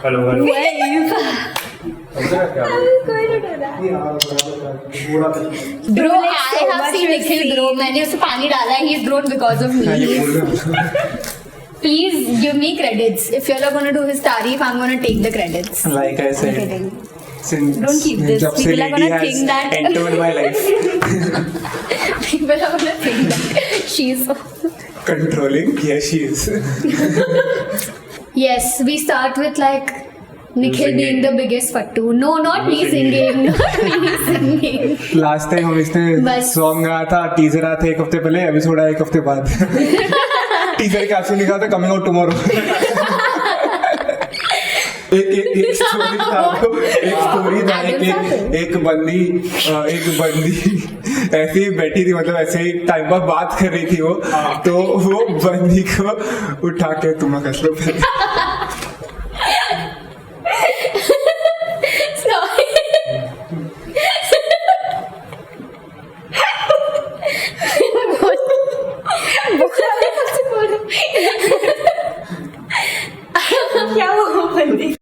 Hello hello Bro, I have seen Nikhil grow. मैंने उसे पानी डाला है. He's grown because of me. Please give me credits. If you're not gonna do his तारीफ, I'm gonna take the credits. Like I I'm said, kidding. since Don't keep this. जब से People are lady gonna has think that. entered my life, People are gonna think that she's. controlling. Yes, she is. Yes, we start with like Nikhil singing. being the biggest fattu. No, not me singing. Not me singing. Last time हम इसने बस। Song आया था, teaser आया था एक हफ्ते पहले, एपिसोड आया एक हफ्ते बाद. टीजर कैप्शन लिखा था कमिंग आउट टुमारो. एक स्टोरी था, एक बंदी ऐसे ही बैठी थी, मतलब ऐसे ही टाइम पर बात कर रही थी वो, तो वो बंदी को उठा के तुम कस लो. Sorry. क्या वो बंदी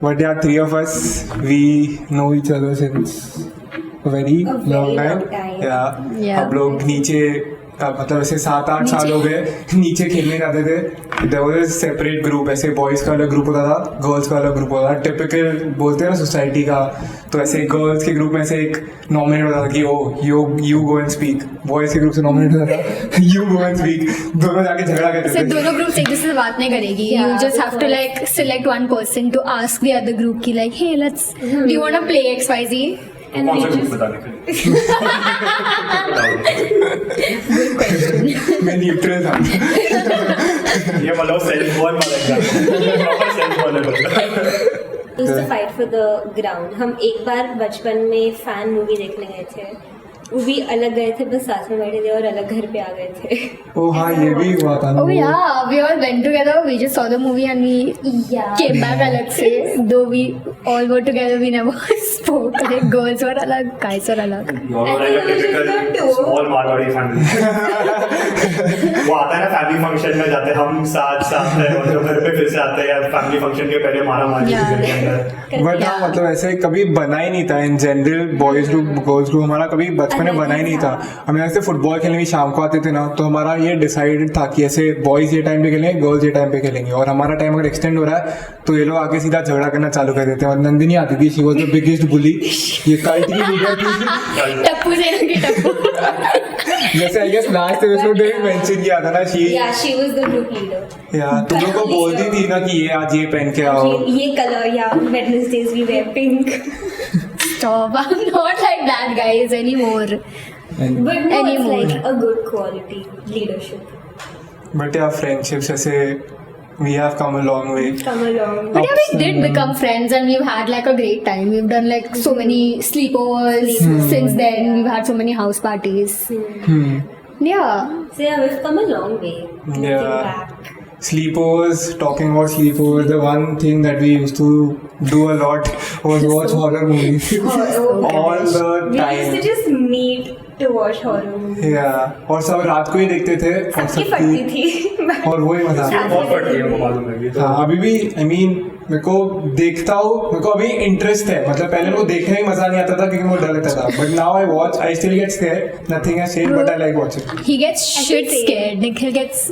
But yeah, three of us, we know each other since a very long time. Yeah. हम लोग नीचे मतलब ऐसे 7-8 साल हो गए नीचे खेलने जाते थे. There was a separate group, ऐसे बॉयज का अलग ग्रुप होता था, गर्ल्स का अलग ग्रुप होता था. टिपिकल बोलते हैं ना सोसाइटी का, तो ऐसे गर्ल्स के ग्रुप में से एक नॉमिनेट होता था कि oh you go and speak. Boys के ग्रुप से नॉमिनेट होता था यू गो एंड स्पीक. दोनों जाके झगड़ा करते So थे. दोनों ग्रुप एक दूसरे से बात नहीं करेगी. You just have to like select one person to ask the other group की like, hey, do you want to play XYZ? And कौन we सा ग्रुप just बताने के लिए? मैं न्यूट्रल था. ये मतलब सेल्फ वन वाला एग्जांपल, प्रॉपर सेल्फ वन है. used to fight for the ground. हम एक बार बचपन में फैन मूवी देखने गए थे, वो भी अलग गए थे, बस साथ में बैठे थे और अलग घर पे आ गए थे. ओ हाँ, ये भी हुआ था ना. Oh yeah, we all went together. We just saw the movie and we came back अलग से. Though we all were together, we never spoke. Like girls were अलग, guys were अलग. Typical small Marwari family. वो आता है ना family function में जाते हैं हम साथ हैं और जो घर पे फिर से आते हैं फैमिली फंक्शन के पहले मारा मारी घर के अंदर. बट हाँ, मतलब ऐसे कभी बना ही नहीं था in general. Boys group girls group हमारा कभी बचपन में बना ही नहीं था. हम ऐसे फुटबॉल खेलने भी शाम को आते थे ना, तो हमारा ये डिसाइडेड था कि ऐसे बॉयज ये टाइम पे खेलेंगे, गर्ल्स ये टाइम पे खेलेंगे. और हमारा टाइम अगर एक्सटेंड हो रहा है तो ये लोग आगे सीधा झगड़ा करना चालू कर देते हैं. और नंदिनी आती थी, शी वाज द बिगेस्ट बुली. ये कल्ट की लीडर थी. टप्पू से लगे टप्पू. जैसे आई गेस लास्ट एपिसोड में मेंशन किया था ना, Yeah, she was the group leader. यार तुम लोग को बोलती थी ना कि ये आज ये पहन के आओ. ये कलर या Wednesdays we wear pink. Stop. I'm not like that, guys, anymore. And- But no, it's Anymore. like a good quality leadership. But yeah, friendships ऐसे we have come a long way. Come along. But yeah, we did become friends and we've had like a great time. We've done like so many sleepovers since then. We've had so many house parties. Yeah. So yeah, we've come a long way. Looking Yeah. back. Sleepovers, talking about sleepovers, the one thing that we used to do a lot was watch horror movies. All the We used time. to just meet to watch horror movies. Yeah. और सब रात को ही देखते थे. और सबकी फटती थी. और वही मजा. बहुत पड़ती है हमको मालूम है ये तो. हाँ, अभी भी I mean मेरे को देखता हूँ, मेरे को अभी इंटरेस्ट है. मतलब पहले मेरे को देखने में मजा नहीं आता था क्योंकि मुझे डर लगता था. But now I watch, I still get scared. Nothing has changed, but I like watching. He gets shit say. scared. Nikhil gets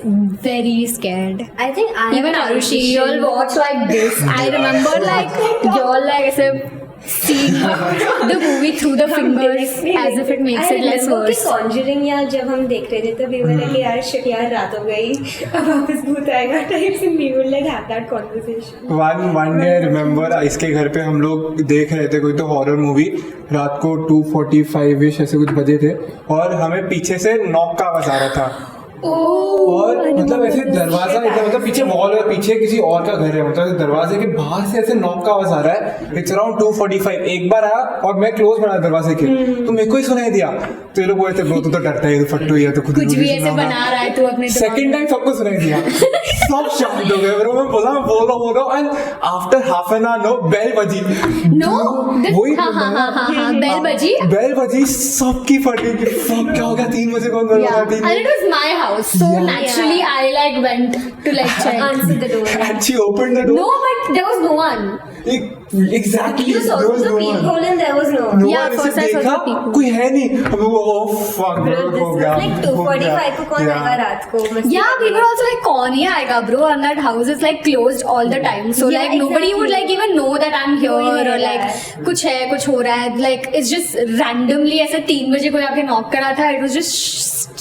very scared. I think I Even have a Arushi, you transition. all watch like this. I remember like you all like as if seeing the movie through the fingers as if it makes it less worse. Conjuring या जब हम देख रहे थे तो we were like यार shit यार रात हो गई अब वापस भूत आएगा types and we would like have that conversation. One day I remember इसके घर पे हम लोग देख रहे थे कोई तो हॉरर मूवी. रात को 2:45 ऐसे कुछ बजे थे और हमें पीछे से नॉक का आवाज आ रहा था. और मतलब ऐसे दरवाजा मतलब पीछे वॉल और पीछे किसी और का घर है, मतलब दरवाजे के बाहर से ऐसे नॉक का आवाज आ रहा है. It's around 2:45. एक बार आया और मैं क्लोज बना दरवाजे के, तो मेरे को ही सुनाई दिया. तो ये लोग बोलते ब्रो तू तो डरता है, फट्टू है तो खुद कुछ भी ऐसे बना रहा है तू अपने सेकंड टाइम सबको सुनाई दिया. सब शांत हो गए ब्रो। मैं बोला and after half an hour no bell बजी। No, वही हाँ, बेल बजी सबकी फटी कि fuck क्या हो गया, 3 बजे कौन बेल Yeah, बजा and it was my house, so Yeah. naturally I like went to like check. Answer the door. and she opened the door. No, but there was no one. Exactly. You saw There was the no one. peephole and there was no one. No Yeah, one, first ऐसे I saw देखा the people. कोई है नहीं, हमें वो fuck Bro, bro, this हो was गया, like हो गया। 2:45 को कौन आएगा रात को? मस्ती Yeah, we करने? were also like, कौन ही आएगा bro, and that house is like closed all the time, so Yeah, like nobody would like even know that I'm here कोई नहीं or like है। कुछ है, कुछ हो रहा है, like it's just randomly ऐसे 3 बजे कोई आके knock करा था, it was just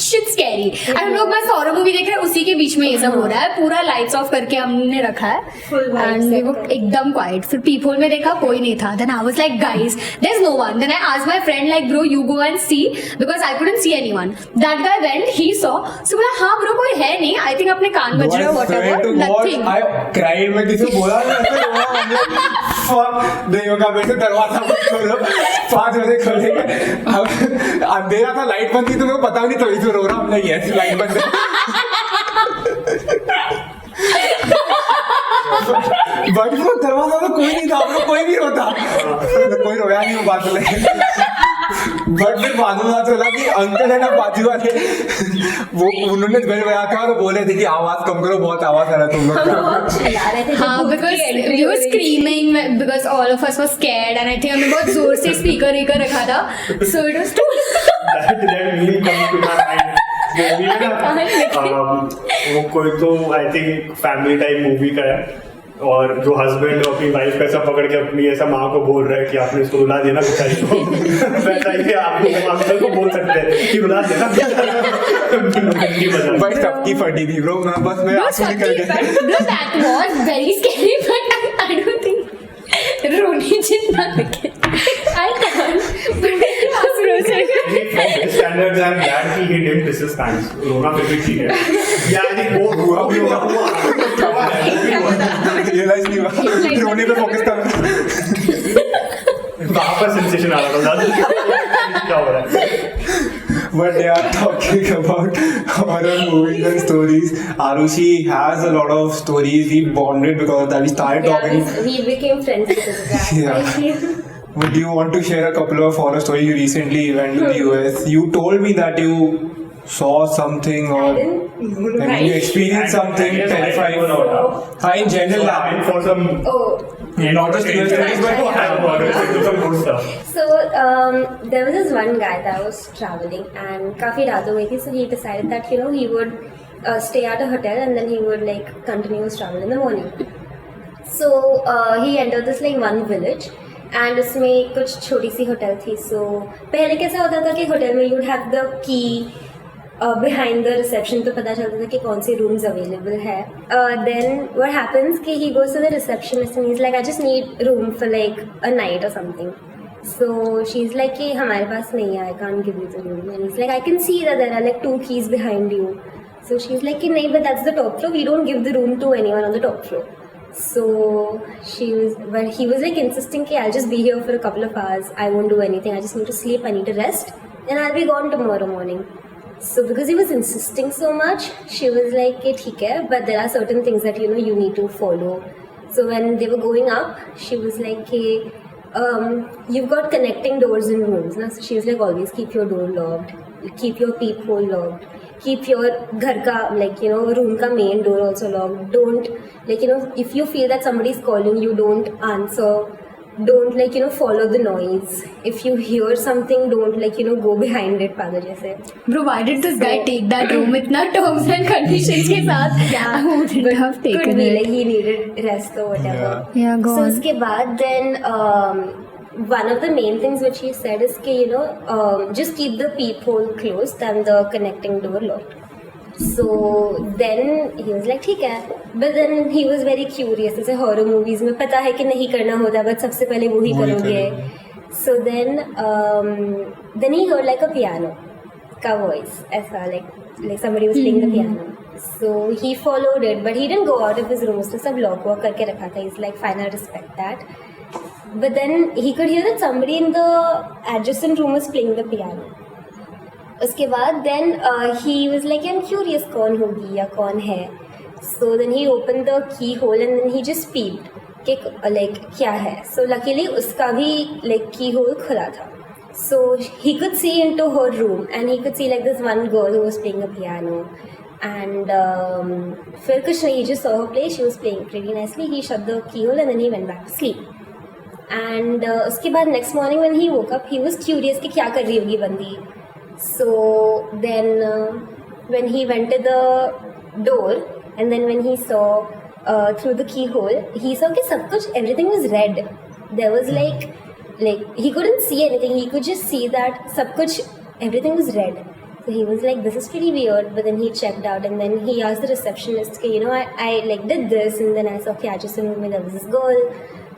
shit scary. and हम लोग बस horror movie देख रहे हैं, उसी के बीच में ये सब हो रहा है, पूरा lights off करके हमने रखा है Full vibe and we set were करके। एकदम quiet. फिर peephole में देखा कोई नहीं था, then I was like guys there's no one, then I asked my friend like bro you go and see because I couldn't see anyone. That guy went, he saw, so बोला हाँ bro कोई है नहीं, I think अपने कान बज रहे हो whatever, nothing. I cried, मैं किसी को बोला नहीं, ऐसे रोया हमने, fuck नहीं होगा मेरे से, दरवाजा मत खोलो, 5 बजे खोलेंगे। अब अंधेरा था, लाइट बंद थी तो मेरे को पता नहीं, तो इसे रो रहा हमने, यस लाइट बंद है। बट वो दरवाजा तो कोई नहीं था, कोई भी रोता, कोई रोया नहीं वो बात लेके। बट फिर बाद में पता चला कि अंकल है ना बाजू वाले, वो उन्होंने बेल बजाया था तो बोले थे कि आवाज कम करो, बहुत आवाज आ रहा है तुम लोग का। बहुत चिल्ला रहे थे हाँ, जब because उसकी entry we हो were रही थी। screaming because all of us were scared and I think हमने बहुत जोर से speaker लेकर रखा था, so it was too that meme comes to my mind. वो भी है ना, वो कोई तो I think family type movie का है, और जो हस्बैंड अपनी वाइफ को ऐसा पकड़ के अपनी ऐसा माँ को बोल रहा है कि आपने इसको रुला दिया ना बेचारी को, वैसा ही आप अंकल को बोल सकते हैं कि रुला देना बेचारा। भाई सबकी फटी थी ब्रो, मैं बस मैं no, आंसू निकल Sakti, गए। but no, that was very scary but I don't think रोनी जितना लगे I can't but मेरे पास रोसे From his standards I'm glad कि he didn't miss his pants. रोना फिर भी ठीक है। या I think वो हुआ भी होगा, हुआ है। रियलाइज नहीं हुआ, रोने पे फोकस कर। वहाँ पर सेंसेशन आ रहा था, क्या हो रहा है? But they are talking about horror movies and stories. Arushi has a lot of stories. We bonded because of that. We started Yeah, talking. we became friends because of that. Yeah. Would you want to share a couple of horror stories? You recently went to the US. You told me that you saw something or you experienced something terrifying. In general, And for some, Oh, not just real stories, but to have about some good stuff. so there was this one guy that was traveling and काफी रात हो गई थी, so he decided that he would stay at a hotel and then he would like continue his travel in the morning. So he entered this like one village and उसमें कुछ छोटी सी hotel थी. So पहले कैसा होता था कि hotel में you would have the key behind the reception, तो पता चलता था कि कौन सी rooms available है. Then what happens कि he goes to the receptionist and he's like I just need room for like a night or something. So she's like कि हमारे पास नहीं है, I can't give you the room. And he's like I can see that there are like 2 keys behind you. So she's like कि नहीं, but that's the top floor, we don't give the room to anyone on the top floor. So he was like insisting कि I'll just be here for a couple of hours, I won't do anything, I just need to sleep, I need to rest and I'll be gone tomorrow morning. So because he was insisting so much, she was like कि ठीक है, but there are certain things that you need to follow. So when they were going up, she was like कि you've got connecting doors in rooms ना. So she was like always keep your door locked, keep your peephole locked, keep your घर का like room का main door also locked. Don't like if you feel that somebody is calling you, don't answer. Don't like follow the noise. If you hear something, don't like go behind it पागल जैसे. Bro, why did this guy take that room इतना terms and conditions के साथ? I wouldn't have Could taken be it. like he needed rest or whatever. Yeah, go So on. उसके बाद then one of the main things which he said is कि just keep the peephole closed and the connecting door locked. So then he was like ठीक है, but then he was very curious. जैसे horror movies में पता है कि नहीं करना होता, but सबसे पहले वो ही करोगे. So then he heard like a piano का voice ऐसा like somebody was playing the piano. So he followed it, but he didn't go out of his room. उसने सब lock वॉक करके रखा था. He's like fine, I respect that. But then he could hear that somebody in the adjacent room was playing the piano. उसके बाद then he was like I'm curious कौन होगी या कौन है. So then he opened the keyhole and then he just peeped. कि like क्या है? So luckily उसका भी like keyhole खुला था. So he could see into her room and he could see like this one girl who was playing a piano. And फिर कुछ नहीं, he just saw her play. She was playing pretty nicely. He shut the keyhole and then he went back to sleep. And उसके बाद next morning when he woke up, he was curious कि क्या कर रही होगी बंदी. So then when he went to the door and then when he saw through the keyhole, he saw कि सब कुछ everything was red. There was like he couldn't see anything. He could just see that सब कुछ everything was red. So he was like, this is pretty weird. But then he checked out and then he asked the receptionist, you know, I like did this and then I saw कि just in there was this girl.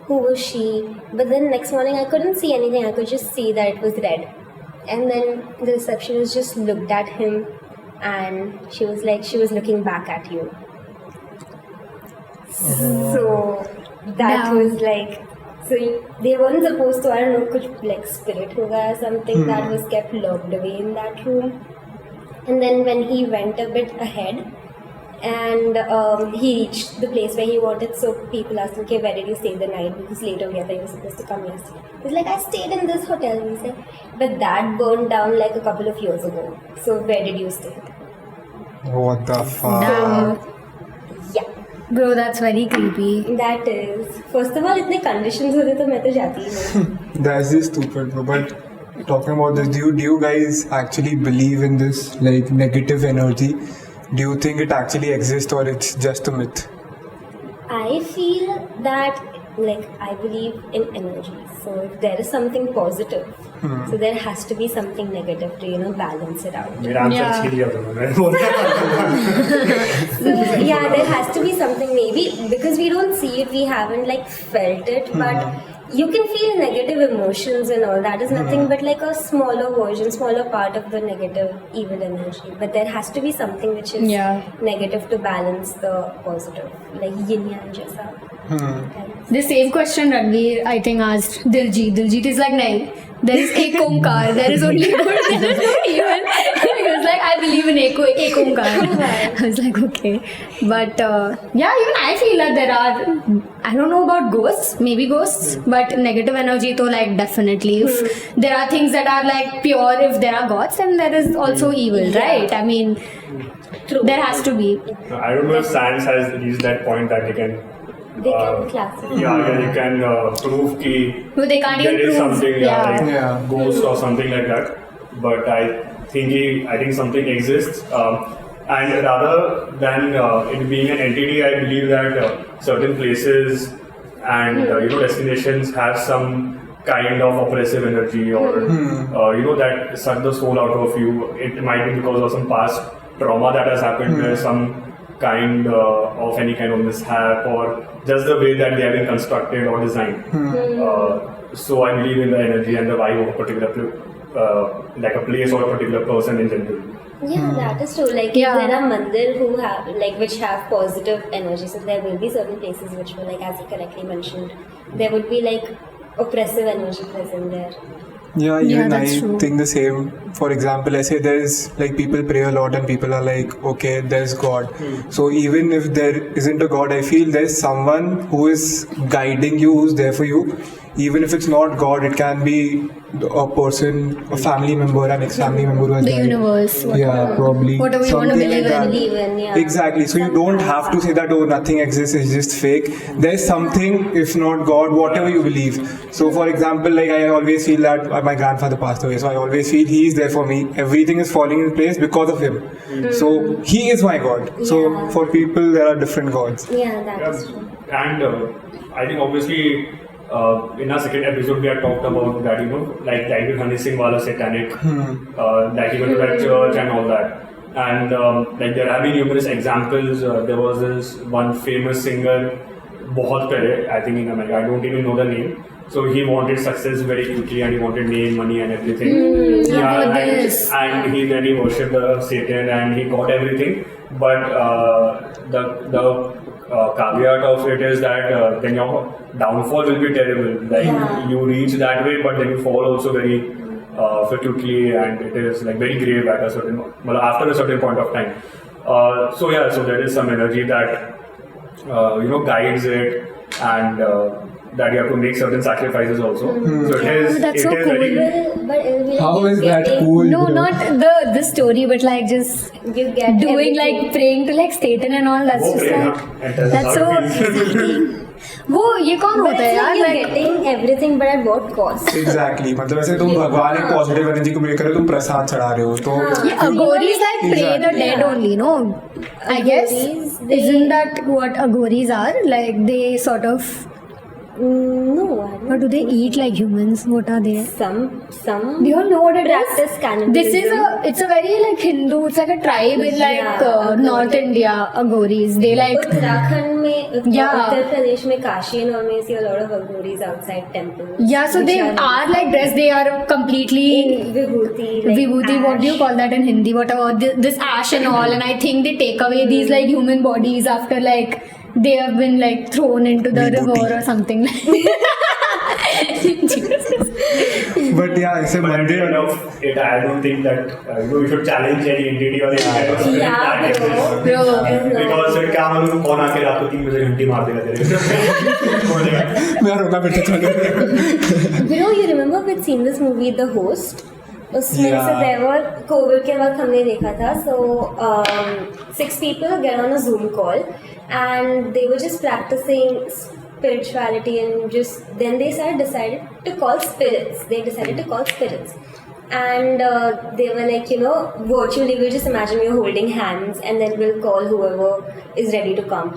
Who was she? But then next morning I couldn't see anything. I could just see that it was red. And then the receptionist just looked at him and she was like, she was looking back at you. So that was like, so they weren't supposed to, I don't know, kuch like spirit hoga or something that was kept locked away in that room. And then when he went a bit ahead and he reached the place where he wanted, so people asked him, okay, where did you stay the night? Because late ho gaya tha, you were supposed to come yesterday. He's like, I stayed in this hotel. He said, but that burned down like a couple of years ago. So where did you stay? What the fuck? Damn. Yeah. Bro, that's very creepy. That is. First of all, इतने conditions होते तो मैं तो जाती ही नहीं. That's just stupid, bro. But talking about this, do you guys actually believe in this like negative energy? Do you think it actually exists or it's just a myth? I feel that like I believe in energy. So if there is something positive, so there has to be something negative to balance it out. मेरा answer Yeah. छीन लिया तुमने. So yeah, there has to be something, maybe because we don't see it, we haven't like felt it, but you can feel negative emotions and all. That is nothing but like a smaller version, smaller part of the negative evil energy. But there has to be something which is Yeah. negative to balance the positive, like yin yang jaisa. The same question Ranveer, I think, asked Diljit. Diljit is like, nahi, there is Ek Omkar. There is only good, there is no evil. He was like, I believe in Ek Omkar. I was like, okay. But yeah, even I feel that there are, I don't know about ghosts, maybe ghosts, but negative energy to like definitely. If there are things that are like pure, if there are gods, then there is also evil, right? I mean, True. there has to be. I don't know if science has reached that point that they can classify. yeah, you can prove ki No, they can't there even is prove. something Yeah. like Yeah. ghost or something like that. But I think something exists. And rather than it being an entity, I believe that certain places and destinations have some kind of oppressive energy or that suck the soul out of you. It might be because of some past trauma that has happened, where some kind of any kind of mishap or just the way that they have been constructed or designed. So I believe in the energy and the vibe of a particular like a place or a particular person in general. Yeah, that is true. Like Yeah. if there are mandir who have which have positive energy, so there will be certain places which will, like as you correctly mentioned, there would be like oppressive energy present there. Yeah, Yeah, even that's I true. think the same. For example, I say there's like people pray a lot and people are like, okay, there's God. So even if there isn't a God, I feel there's someone who is guiding you, who's there for you. Even if it's not God, it can be a person, a family member, an ex-family member who has The died. universe. Yeah, probably. Whatever you want to something believe like that. Believe in, yeah. Exactly. So you don't have to say that, oh, nothing exists, it's just fake. There's something, if not God, whatever you believe. So for example, like I always feel that my grandfather passed away, so I always feel he is there for me. Everything is falling in place because of him. So he is my God. So Yeah. for people, there are different gods. Yeah, that is true. And I think obviously in our second episode we had talked about that, like Honey Singh wala satanic, like he went to that church and all that. And like there have been numerous examples. There was this one famous singer, बहुत पहले, I think in America, I don't even know the name. So he wanted success very quickly and he wanted name, money and everything. I've heard this. And he worshipped Satan and he got everything. But the caveat of it is that then your downfall will be terrible. Like Yeah. you reach that way, but then you fall also very quickly, and it is like very grave at a certain, well, after a certain point of time. So there is some energy that guides it, and that you have to make certain sacrifices also. So that's so cool. very, But it will be How like is that getting- cool? No, bro? not the story, but like just You get doing everything. like praying to like Satan and all. That's वो just pray, like हाँ, and that's so how it feels. exciting. वो ये कौन But होता है it's यार? like you're Like getting everything, but at what cost? Exactly. मतलब ऐसे तुम भगवान एक पॉजिटिव एनर्जी को मेक कर रहे हो, तुम प्रसाद चढ़ा रहे हो तो yeah, Agoris like pray the dead only, no? I guess Agoris, they- isn't that what Agoris are? Like they sort of, No, I don't. or do they eat like humans? What are they? Some. Do you know what it Practice is? cannibalism. This is it's a very like Hindu. It's like a tribe in like Yeah, North India. Agoris. They like Uttarakhand में, Yeah. Uttar Pradesh में, Kashi and all में see a lot of Agoris outside temples. yeah. So which they are like dressed. They are completely. in Vibhuti. Like Vibhuti, what do you ash. call that in Hindi? Whatever, this ash and all, and I think they take away these like human bodies after like they have been like thrown into the Vibhuti. river or something. But या ऐसे But at the मंदिर end of it, I don't think that you should challenge any entity or any kind of spirit Yeah, that exists. Bro. Because फिर क्या मालूम कौन आके रात को 3 बजे घंटी मार देगा तेरे मैं रोना बेटा चलो You know, you remember we'd seen this movie, The Host? उसमें Yeah. से there were कोविड के वक्त हमने देखा था. So 6 people get on a Zoom call and they were just practicing spirituality and just then they decided to call spirits. They decided to call spirits. And they were like, virtually we'll just imagine we're holding hands and then we'll call whoever is ready to come.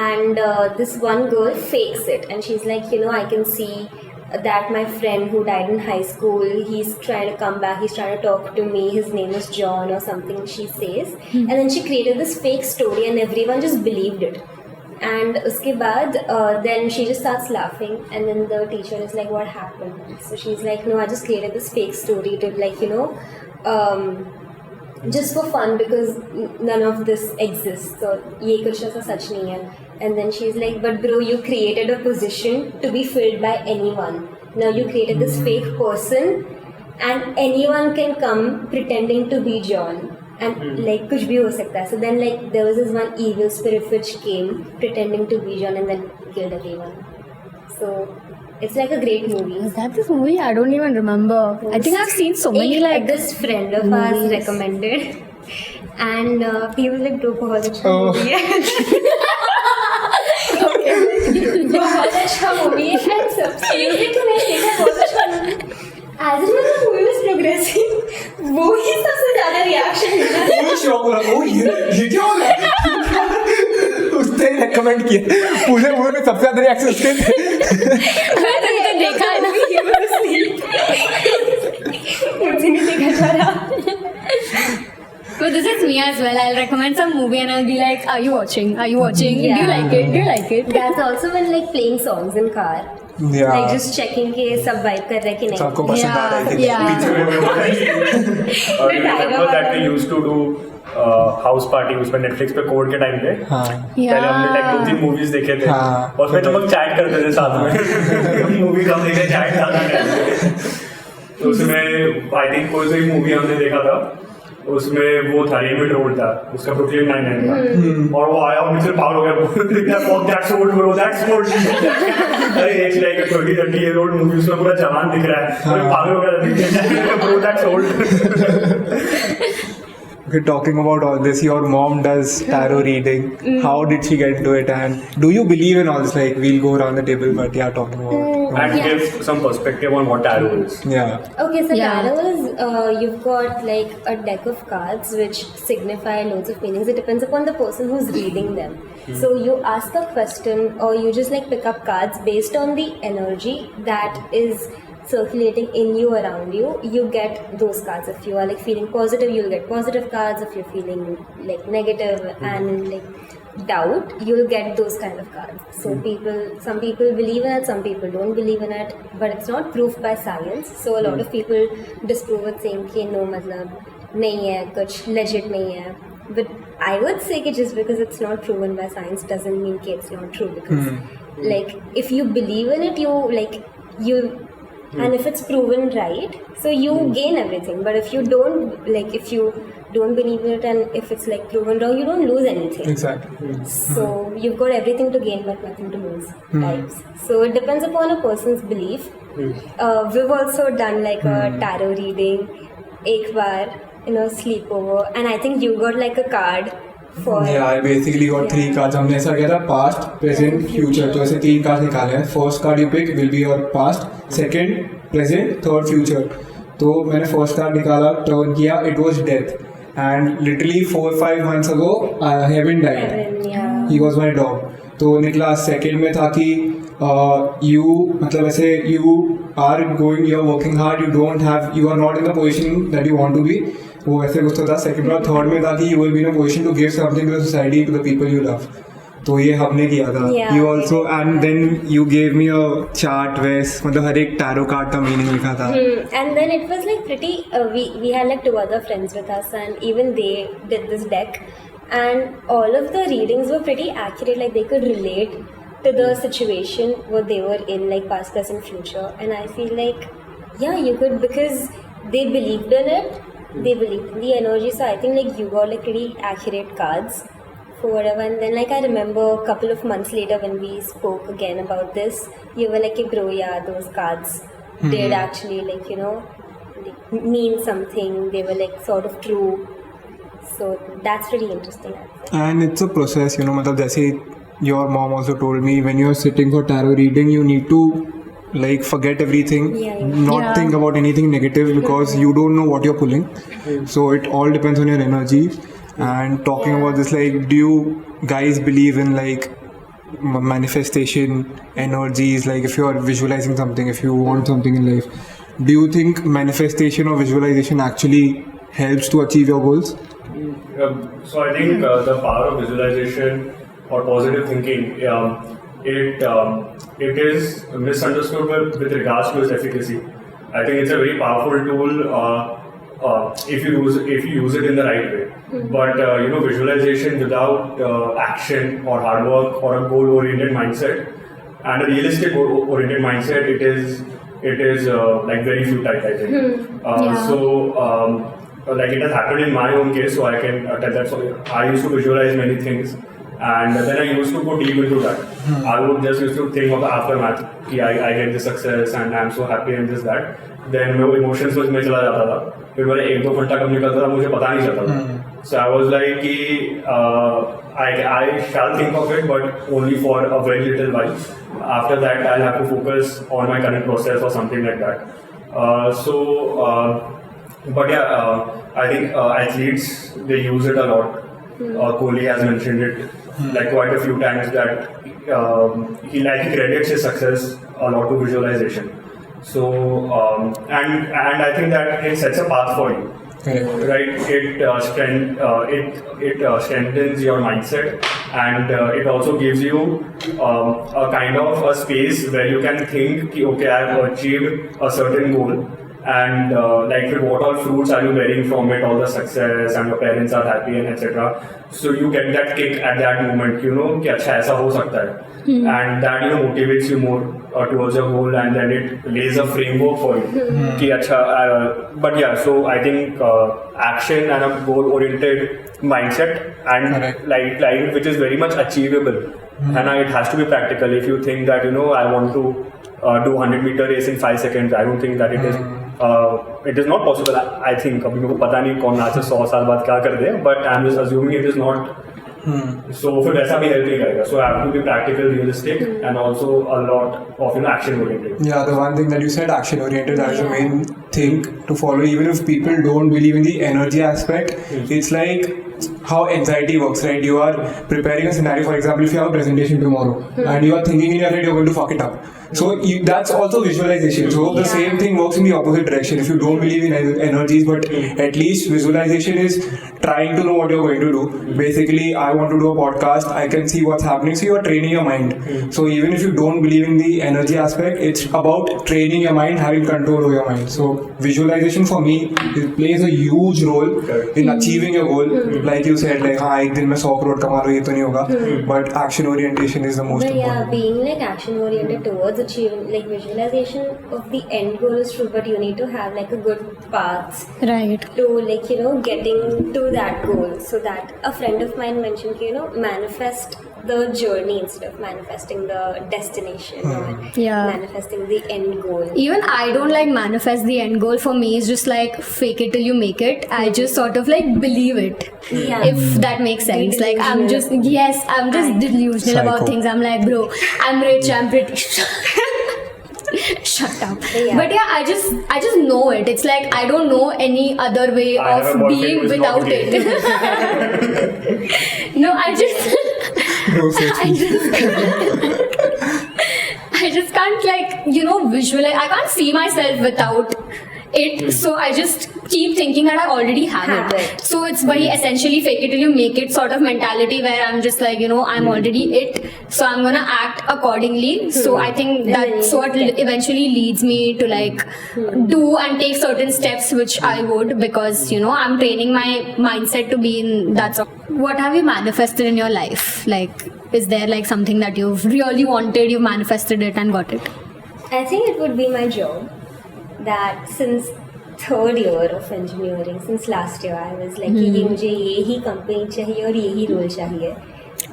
And this one girl fakes it and she's like, I can see that my friend who died in high school, he's trying to come back, he's trying to talk to me, his name is John or something, she says. And then she created this fake story and everyone just believed it. And uske baad, then she just starts laughing and then the teacher is like, what happened? So she's like, no, I just created this fake story to like, just for fun because none of this exists. So ye kuch aisa sach nahi hai. And then she's like, but bro, you created a position to be filled by anyone. Now you created this fake person and anyone can come pretending to be John. And like kuch bhi ho sakta hai. So then like there was this one evil spirit which came pretending to be John and then killed everyone. So it's like a great movie. Is that this movie? I don't even remember. I think I've seen so many like this friend of ours movies. recommended and he was like bro बहुत अच्छा Oh. movie है बहुत अच्छा movie है and subsequently तो मैंने देखा बहुत अच्छा movie as in the movie was progressing वो ही सबसे ज़्यादा reaction मिला वो शौक हो रहा, ओ ये क्या हो रहा है उसने रेकमेंड किया पूरे मूवी में सबसे ज्यादा रिएक्शन उसके थे मैंने देखा है ना. मुझे नहीं देखा जा रहा But this is me as well. I'll recommend some movie and I'll be like, are you watching? Are you watching? Do you Yeah. like it? Do you like it? that's also when like playing songs in car like just checking कि सब vibe कर रहे हैं कि नहीं सबको पसंद आ रहा है कि Yeah. पीछे में और you remember that we used to do house party उसमें नेटफ्लिक्स पे कोड के टाइम पे हाँ पहले हमने लाइक 2-3 मूवीज देखे थे हाँ। और उसमें तो हम चैट करते थे साथ में मूवी कम देखे चैट ज्यादा करते थे तो उसमें आई थिंक कोई सी मूवी हमने देखा था उसमें वो था रेमंड रोड था उसका ब्रुकलिन नाइन-नाइन था और वो आया और मुझसे पागल हो गया that's old bro that's old अरे it's like a 20-30 year old movie उसमें पूरा जवान दिख रहा है और पागल हो गया bro that's old Okay, talking about all this, your mom does tarot reading. How did she get into it? And do you believe in all this? Like, we'll go around the table, but yeah, talking about and give some perspective on what tarot is. yeah. Okay, so Yeah. tarot is you've got like a deck of cards which signify loads of meanings. It depends upon the person who's reading them. So you ask a question or you just like pick up cards based on the energy that is circulating in you around you. You get those cards. If you are like feeling positive, you'll get positive cards. If you're feeling like negative and like doubt, you'll get those kind of cards. So some people believe in it, some people don't believe in it, but it's not proved by science. So a lot of people disprove it saying कि no मतलब नहीं है कुछ legit नहीं है. But I would say कि just because it's not proven by science doesn't mean कि it's not true because like if you believe in it, you and if it's proven right, so you gain everything. But if you don't believe in it, and if it's like proven wrong, you don't lose anything. Exactly. So you've got everything to gain but nothing to lose types. So it depends upon a person's belief. We've also done like a tarot reading ek baar in a sleepover, and I think you got like a card for Yeah, I basically got 3 cards. हमने ऐसा किया था past, present, future. तो ऐसे 3 cards निकाले हैं. First card you pick will be your past, second present, third future. तो मैंने first card निकाला, turn किया, it was death. And literally 4-5 months ago, Heaven died. Heaven, yeah. He was my dog. तो निकला second में था कि you मतलब ऐसे you are working hard, you are not in the position that you want to be. वो ऐसे कुछ तो था. सेकेंड और थर्ड में था कि you will be in a position to give something to the society, to the people you love. तो ये हमने किया था. Yeah. You also and then you gave me a chart where मतलब हर एक tarot card का meaning लिखा था. And then it was like pretty. We had like 2 other friends with us, and even they did this deck, and all of the readings were pretty accurate. Like they could relate to the situation what they were in, like past, present, future. And I feel like yeah, you could, because they believed in it. They believed in the energy. So I think like you got like pretty accurate cards for whatever. And then like I remember a couple of months later when we spoke again about this, you were like, bro, yeah, those cards did actually like, you know, like, mean something. They were like sort of true. So that's pretty interesting. And it's a process, you know, मतलब जैसे your mom also told me, when you're sitting for tarot reading, you need to like forget everything, not Yeah. think about anything negative, because you don't know what you're pulling. So it all depends on your energy. And talking about this, like, do you guys believe in like manifestation energies? Like if you're visualizing something, if you want something in life, do you think manifestation or visualization actually helps to achieve your goals? So I think the power of visualization or positive thinking, it is misunderstood with regards to its efficacy. I think it's a very powerful tool if you use it in the right way. But visualization without action or hard work or a goal-oriented mindset and a realistic goal-oriented mindset, it is like very futile, I think. So like it has happened in my own case, so I can tell that. So I used to visualize many things. And then I used to go deep into that. I would just used to think of the aftermath. कि I get this success and I'm so happy and this that. Then मैं वो emotions में चला जाता था. फिर मेरा 1-2 घंटा कब निकलता था मुझे पता नहीं चलता था. So I was like कि I shall think of it, but only for a very little while. After that, I'll have to focus on my current process or something like that. But yeah, I think athletes, they use it a lot. Kohli has mentioned it like quite a few times that he credits his success a lot to visualization. So and I think that it sets a path for you. Correct. Right? It strengthens your mindset, and it also gives you a kind of a space where you can think, okay, I have achieved a certain goal. And like what all fruits are you bearing from it, all the success, and your parents are happy and etc. So you get that kick at that moment, you know, कि अच्छा ऐसा हो सकता है, and that motivates you more towards your goal, and then it lays a framework for you कि अच्छा. But yeah, so I think action and a goal-oriented mindset and like which is very much achievable, and it has to be practical. If you think that I want to do 100-meter race in 5 seconds, I don't think that it is. It is not possible. I think अभी मेरे को पता नहीं कौन आज से 100 साल बाद क्या कर दे, but I'm just assuming it is not. So फिर वैसा भी help नहीं करेगा. So I have to be practical, realistic, and also a lot of action oriented. Yeah, the one thing that you said, action oriented, that's the main thing to follow. Even if people don't believe in the energy aspect, it's like how anxiety works, right? You are preparing a scenario. For example, if you have a presentation tomorrow and you are thinking in your head you're going to fuck it up, so that's also visualization. So the same thing works in the opposite direction. If you don't believe in energies, but at least visualization is trying to know what you're going to do. Basically, I want to do a podcast, I can see what's happening, so you're training your mind. So even if you don't believe in the energy aspect, it's about training your mind, having control over your mind. So visualization for me, it plays a huge role in achieving your goal. Like you said like हाँ एक दिन में 100 crore कमा लो ये तो नहीं होगा, but action orientation is the most But yeah, important. being like action oriented towards achieving like visualization of the end goal is true, but you need to have like a good path Right. to like getting to that goal. So that a friend of mine mentioned manifest the journey instead of manifesting the destination or Yeah. manifesting the end goal. Even I don't like manifest the end goal. For me, it's just like fake it till you make it. I just sort of like believe it. Yeah. If that makes sense. Be Like I'm just I'm just delusional Psycho. about things. I'm like, bro, I'm rich, I'm pretty. Shut up. Yeah. But yeah, I just know it. It's like I don't know any other way I have a of boyfriend being who's not without gay. it. No, I just No such I thing. just can't like visualize. I can't see myself without it, so I just keep thinking that I already have it. So it's very essentially fake it till you make it sort of mentality where I'm just like I'm already it, so I'm gonna act accordingly. So I think that's what eventually leads me to like do and take certain steps which I would, because I'm training my mindset to be in that sort. What have you manifested in your life? Like, is there like something that you've really wanted, you manifested it and got it? I think it would be my job. That since third year of engineering, since last year, I was like कि मुझे ये ही company चाहिए और ये ही role चाहिए.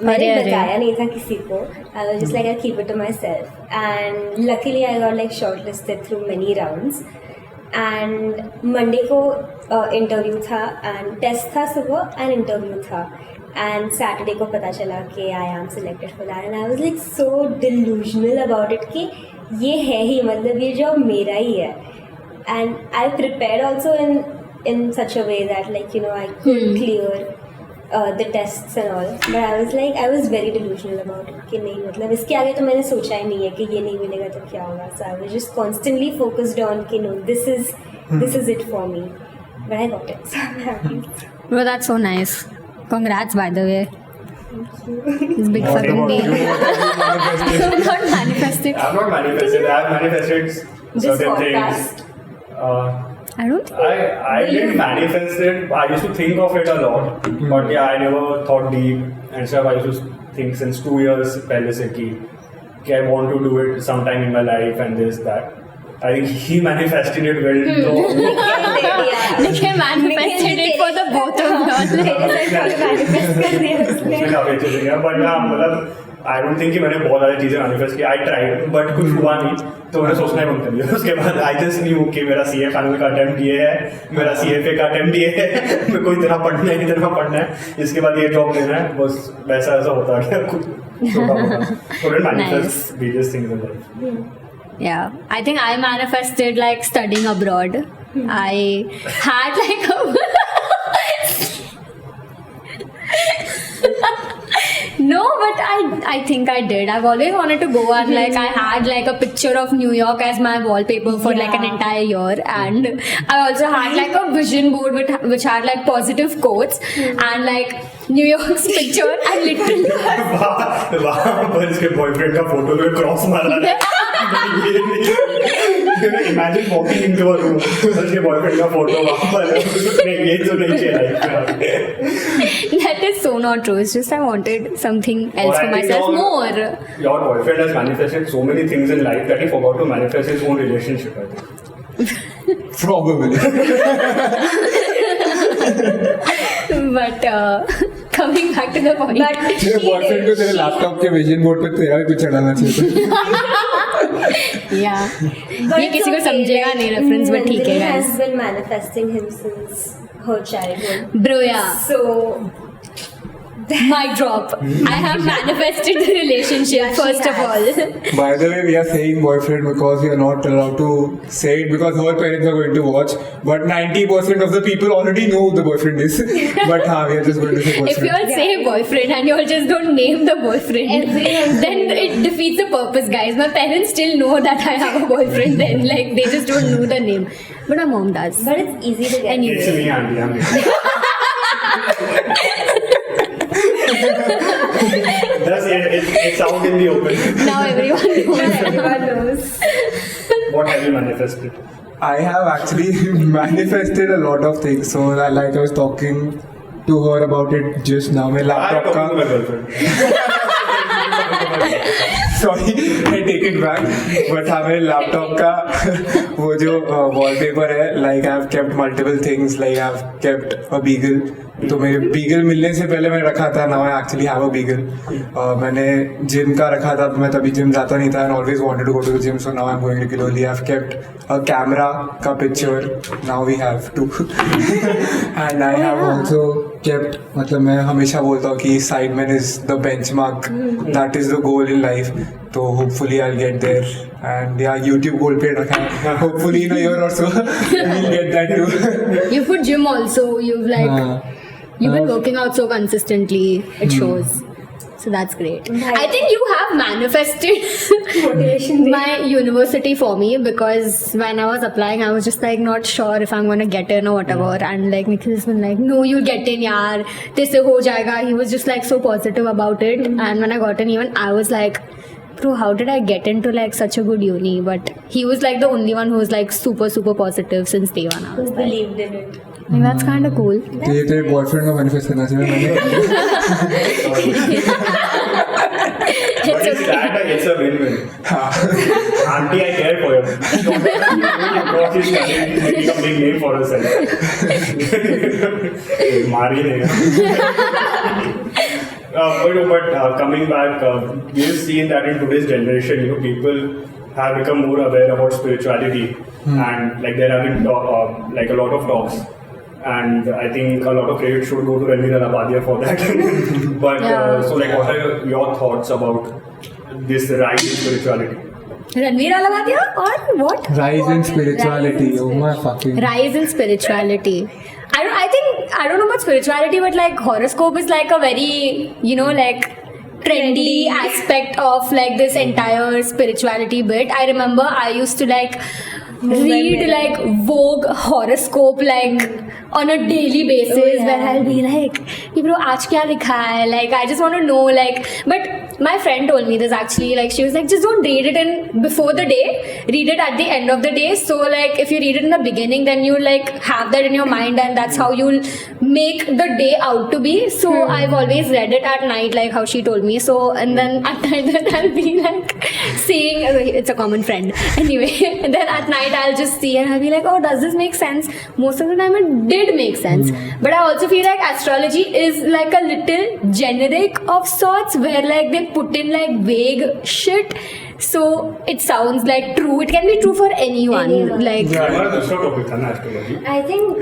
मैंने बताया नहीं था किसी को. I was just like I'll keep it to myself. And luckily I got like shortlisted through many rounds. And Monday को interview था and test था सुबह and interview था. And Saturday को पता चला कि I am selected for that. And I was like so delusional about it कि ये है ही, मतलब ये जॉब मेरा ही है. And I prepared also in such a way that like I could clear the tests and all. But I was very delusional about it कि नहीं, मतलब इसके आगे तो मैंने सोचा ही नहीं है कि ये नहीं मिलेगा तो क्या होगा. So I was just constantly focused on कि no, this is it for me. But I got it, so I'm happy. Bro, that's so nice. Congrats, by the way. It's big What fucking about deal. you? What have you manifested? I'm not manifesting. I've not manifested. I've manifested This certain podcast. things. I don't. I didn't manifest it. I used to think of it a lot, but yeah, I never thought deep and stuff. I used to think since 2 years पहले से कि I want to do it sometime in my life and this that. I think he manifested it well. Nikhil manifested it for the both of y'all. But yeah, मतलब I don't think कि मैंने बहुत ज़्यादा चीज़ें manifest की. I tried, but कुछ हुआ नहीं. तो मैंने सोचना ही बंद कर दिया. उसके बाद I just knew कि मेरा CA फाइनल का अटेम्प्ट ये है, मेरा CFA का अटेम्प्ट ये है, मेरे को इतना पढ़ना है, इसके बाद ये जॉब लेना है. बस वैसा होता गया कुछ छोटा मोटा. So I manifest various things in life. Yeah, I think I manifested like studying abroad. I had like no, but I think I did. I've always wanted to go, and like I had like a picture of New York as my wallpaper for like an entire year, and I also had like a vision board which had like positive quotes and like New York's picture, and literally वहाँ पर इसके boyfriend का photo में cross मारा. Imagine walking into a room, उसके boyfriend का photo वहाँ पर नहीं, ये तो नहीं चाहिए. that is so not true. It's just I wanted something else Or for I think myself more. Your boyfriend has manifested so many things in life that he forgot to manifest his own relationship, I think. Probably. But coming back to the point. तेरे boyfriend को तेरे laptop के vision board पे तेरा भी कुछ चढ़ाना चाहिए. Yeah. But ये it's किसी को okay, समझेगा like, नहीं reference, but ठीक है Nandini guys. has been manifesting him since her childhood. Bro, yeah. So Mic drop. I have manifested the relationship first of all. By the way, we are saying boyfriend because we are not allowed to say it because our parents are going to watch. But 90% of the people already know who the boyfriend is. But we are just going to say boyfriend. If you all say boyfriend and you all just don't name the boyfriend, then it defeats the purpose, guys. My parents still know that I have a boyfriend then. Like, they just don't know the name. But my mom does. but it's easy to get. Anyway. It's me, Andy. I'm That's it's out in the open. Now everyone knows. Everyone knows. What have you manifested? I have actually manifested a lot of things. So, like I was talking to her about it just now. मैं I'm laptop talking to my का girlfriend. sorry I take it back, but हाँ मेरे laptop का वो जो wallpaper है, like I've kept multiple things, like I've kept a beagle. तो मेरे बीगल मिलने से पहले मैंने रखा था, now I actually have a beagle. मैंने जिम का रखा था, मैं तभी जिम जाता नहीं था and always wanted to go to the gym, so now I'm going regularly. I've kept a camera का picture, now we have two. And I have also kept, मतलब मैं हमेशा बोलता हूँ कि Sidemen is the benchmark, that is the goal in life. तो hopefully I'll get there. And yeah, YouTube goal पे रखा है. Hopefully in a year or so we'll get that too. You put gym also. You've been working out so consistently. It shows. So that's great. I think you have manifested Motivation. my university for me, because when I was applying, I was just like not sure if I'm gonna get in or whatever. And like Nikhil's been like, no, you'll get in, yaar. This se ho jayega. He was just like so positive about it. And when I got in, even I was like, bro, how did I get into like such a good uni? But he was like the only one who was like super positive since day one. I was Who like, believed in it. that's kind of cool. तो ये तेरे boyfriend का manifest करना चाहिए But it's that it's a win-win. Auntie, I care for you. Because she's making a big name for herself. Mari but coming back, we've seen that in today's generation, people have become more aware about spirituality, and like there have been like a lot of talks. And I think a lot of credit should go to Ranveer Alabadia for that. But so, like, what are your thoughts about this rise in spirituality? Ranveer Alabadia or what? Rise in spirituality. Oh my fucking. Rise in spirituality. I don't know about spirituality, but like horoscope is like a very, like trendy aspect of like this entire spirituality bit. I remember I used to like read like Vogue horoscope like on a daily basis, where I'll be like, "Hey bro, aaj kya likha hai?" Like I just want to know, like, but my friend told me this actually, like she was like, just don't read it in before the day, read it at the end of the day. So like if you read it in the beginning, then you like have that in your mind, and that's how you'll make the day out to be. So I've always read it at night, like how she told me. So and then at night then I'll be like seeing, it's a common friend anyway, and then at night I'll just see and I'll be like, oh, does this make sense? Most of the time it did make sense, but I also feel like astrology is like a little generic of sorts, where like they put in like vague shit, so it sounds like true. It can be true for anyone. Like I think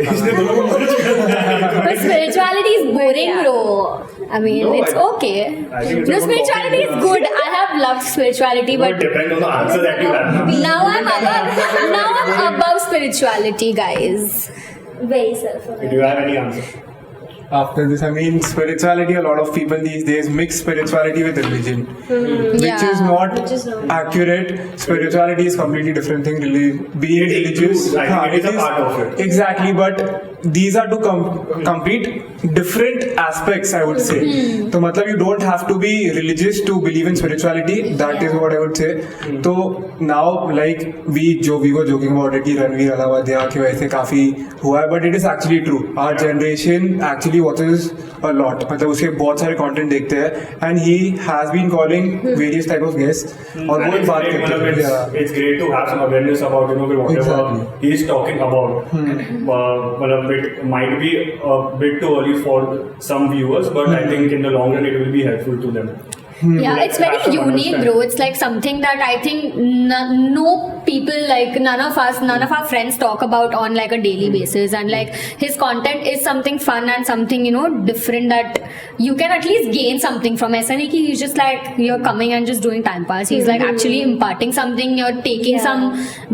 but spirituality is boring, bro. I mean, it's okay. No, spirituality is good. I have loved spirituality, It but depends on the answer that you have. now I'm above spirituality, guys. very self-aware. Do you have any answer? After this, I mean, spirituality, a lot of people these days mix spirituality with religion, which Yeah. is not Which is not. accurate. Spirituality is completely different thing. Being It religious, includes, I think it is a part of it. Exactly, but these are two complete different aspects, I would say. So, matlab, you don't have to be religious to believe in spirituality. That is what I would say. So now, like we were joking about it, कि रणवीर अलावादिया की वजह से काफी हुआ है, but it is actually true. Our generation actually watches a lot. मतलब उसके बहुत सारे content देखते हैं, and he has been calling various type of guests. और And वो it's बात great, करते मतलब हैं. it's great to have some awareness about whatever Exactly. he is talking about. मतलब it might be a bit too early for some viewers, but I think in the long run it will be helpful to them. Yeah, it's very Have to unique, understand. bro. It's like something that I think no people, like none of our friends talk about on like a daily basis. And like his content is something fun and something, different that you can at least gain something from. Aisa nahi ki he's just like you're coming and just doing time pass. He's like actually imparting something. You're taking some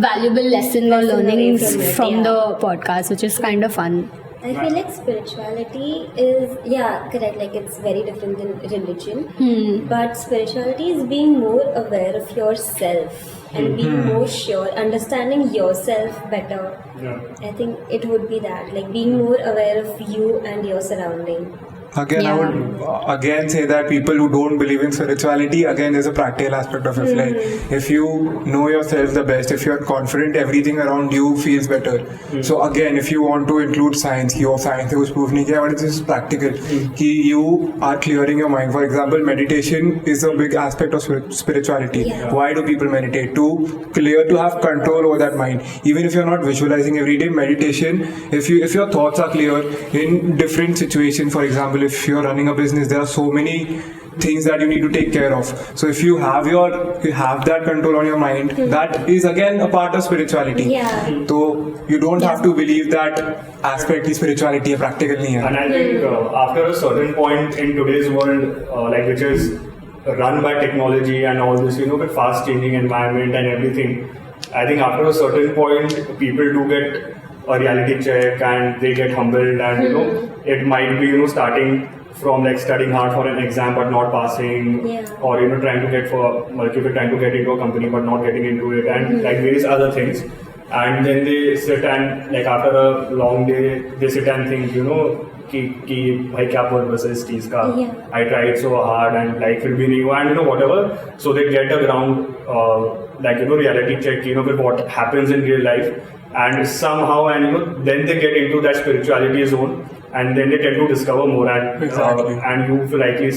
valuable lesson or Lesson away learnings from it, from yeah. the podcast, which is kind of fun. I feel like spirituality is, correct, like it's very different than religion. But spirituality is being more aware of yourself and being more sure, understanding yourself better. Yeah. I think it would be that, like being more aware of you and your surrounding. Again, I would again say that people who don't believe in spirituality, again, there's a practical aspect of it. Like, if you know yourself the best, if you're confident, everything around you feels better. So again, if you want to include science, your science से कुछ proof नहीं किया, but it's just practical. कि you are clearing your mind. For example, meditation is a big aspect of spirituality. Yeah. Why do people meditate? To have control over that mind. Even if you're not visualizing every day, meditation, if your thoughts are clear in different situations, for example, if you're running a business, there are so many things that you need to take care of. So if you have that control on your mind, that is again a part of spirituality. Yeah. So you don't have to believe that aspect की spirituality है, practical नहीं है. And I think after a certain point in today's world, like which is run by technology and all this, with fast changing environment and everything, I think after a certain point, people do get a reality check and they get humbled, and it might be starting from like studying hard for an exam but not passing, or trying to get into a company but not getting into it, and like various other things. And then they sit and like after a long day they sit and think कि भाई क्या purpose है इस चीज का, I tried so hard and like फिर भी नहीं हुआ, and whatever, so they get a ground like reality check with what happens in real life, and somehow and then they get into that spirituality zone, and then they tend to discover more, and Exactly. And you rightly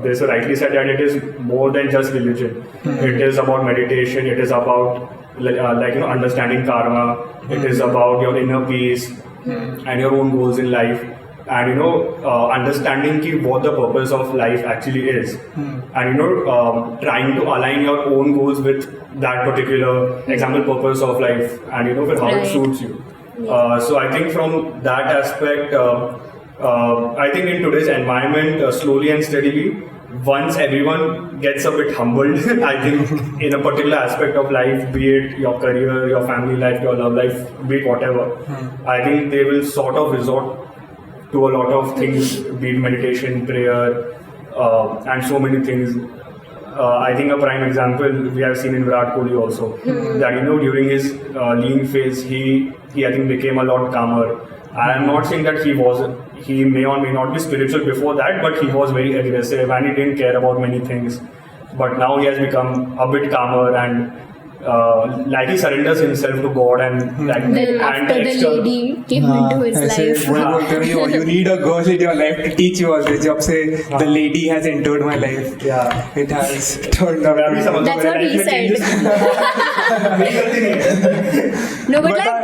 there's a rightly said that it is more than just religion. It is about meditation, it is about like understanding karma, it is about your inner peace and your own goals in life, and understanding what the purpose of life actually is, and trying to align your own goals with that particular example purpose of life, and with how it suits you. So I think from that aspect, I think in today's environment, slowly and steadily, once everyone gets a bit humbled, I think in a particular aspect of life, be it your career, your family life, your love life, be it whatever, I think they will sort of resort to a lot of things, be it meditation, prayer, and so many things. I think a prime example we have seen in Virat Kohli also, that during his lean phase, he I think became a lot calmer. I am not saying that he may or may not be spiritual before that, but he was very aggressive and he didn't care about many things. But now he has become a bit calmer, and like he surrenders himself to God, and like Then after the lady came into his ऐसे life. वही बोलते हैं, you need a girl in your life to teach you all this. जब से the lady has entered my life, Yeah. it has turned out. मैं अभी समझ That's what he said. मेरी गलती नहीं है. No, but But like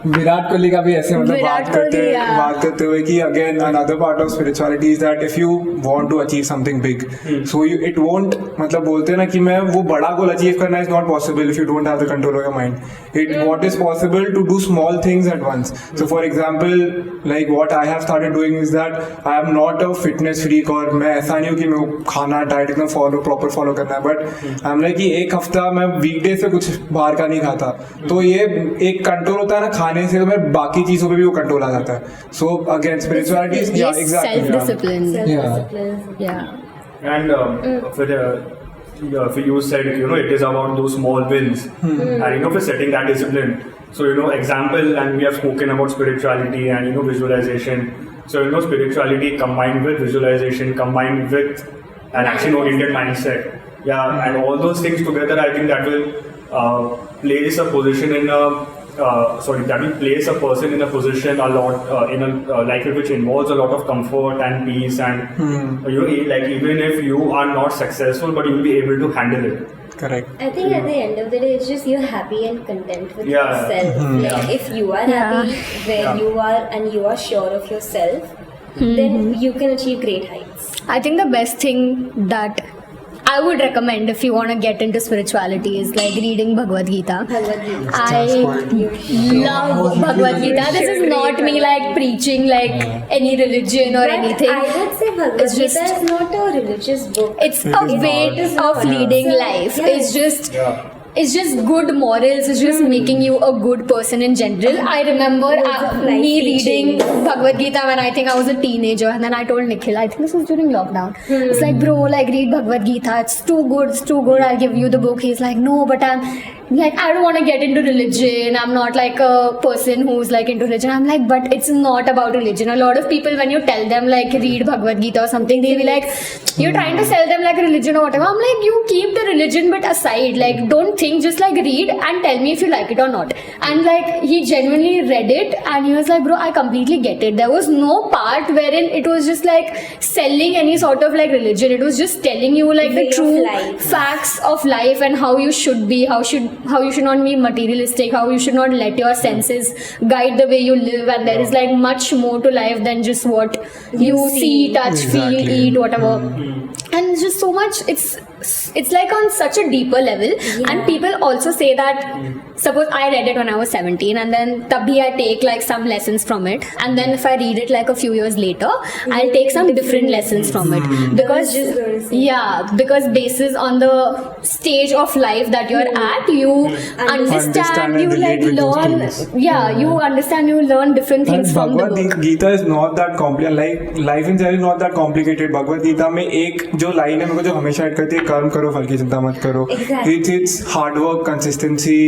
Virat Kohli का भी ऐसे मतलब विराट कोहली, yeah. बात करते हुए कि again another part of spirituality is that if you want to achieve something big, so it won't, मतलब बोलते हैं ना कि मैं वो बड़ा गोल अचीव करना is not possible if you don't have the control of your mind. What is possible to do small things at once. So for example, like what I have started doing is that I am not a fitness freak, और मैं ऐसा नहीं हूँ कि मैं खाना diet एकदम proper follow करना है, बट आई एम लाइक कि एक हफ्ता मैं वीकडे से कुछ बाहर का नहीं खाता, तो ये एक कंट्रोल होता है ना खाने से, तो मैं बाकी चीजों पे भी वो कंट्रोल आ जाता है. So again spirituality is self-discipline. Yeah. And for you said it is about those small wins, and for setting that discipline. So example, and we have spoken about spirituality and visualization. So spirituality combined with visualization, combined with an action-oriented mindset, and all those things together, I think that will place a position in a that will place a person in a position a lot in a life which involves a lot of comfort and peace, and like even if you are not successful, but you will be able to handle it. Correct. I think at the end of the day, it's just you're happy and content with Yeah. yourself. Like, if you are happy where you are and you are sure of yourself, then you can achieve great heights. I think the best thing that I would recommend if you want to get into spirituality is like reading Bhagavad Gita. Bhagavad Gita. I love Bhagavad Gita. This is not me like preaching like any religion or But anything. I would say Bhagavad It's just- Gita is not a religious book. It's a way of leading life. It's just good morals. It's just making you a good person in general. I remember Loads of life me reading teachings. Bhagavad Gita when I think I was a teenager, and then I told Nikhil, I think this was during lockdown. It's like, bro, like read Bhagavad Gita. It's too good. It's too good. I'll give you the book. He's like, no, but like, I don't want to get into religion. I'm not like a person who's like into religion. I'm like, but it's not about religion. A lot of people, when you tell them like read Bhagavad Gita or something, they'll be like, you're trying to sell them like a religion or whatever. I'm like, you keep the religion bit aside. Like, don't think, just like read and tell me if you like it or not. And like, he genuinely read it and he was like, bro, I completely get it. There was no part wherein it was just like selling any sort of like religion. It was just telling you like Way the of true life. facts of life and how you should be, how you should not be materialistic, how you should not let your senses guide the way you live, and there is like much more to life than just what you see, touch, feel, Exactly. eat, whatever. And it's just so much, it's like on such a deeper level. And people also say that, suppose I read it when I was 17 and then tabhi I take like some lessons from it, and then if I read it like a few years later, I'll take some different lessons from it, because just going to say. because basis on the stage of life that you're at, you Understand understand, and you like relate with those learn, things. you understand, you learn different And things from the Bhagavad book. Gita is not that complicated. Like life in general is not that complicated. Bhagavad Gita में एक जो line है मेरे को जो हमेशा add करती है, कर्म करो फल की चिंता मत करो. Exactly. It's hard work, consistency,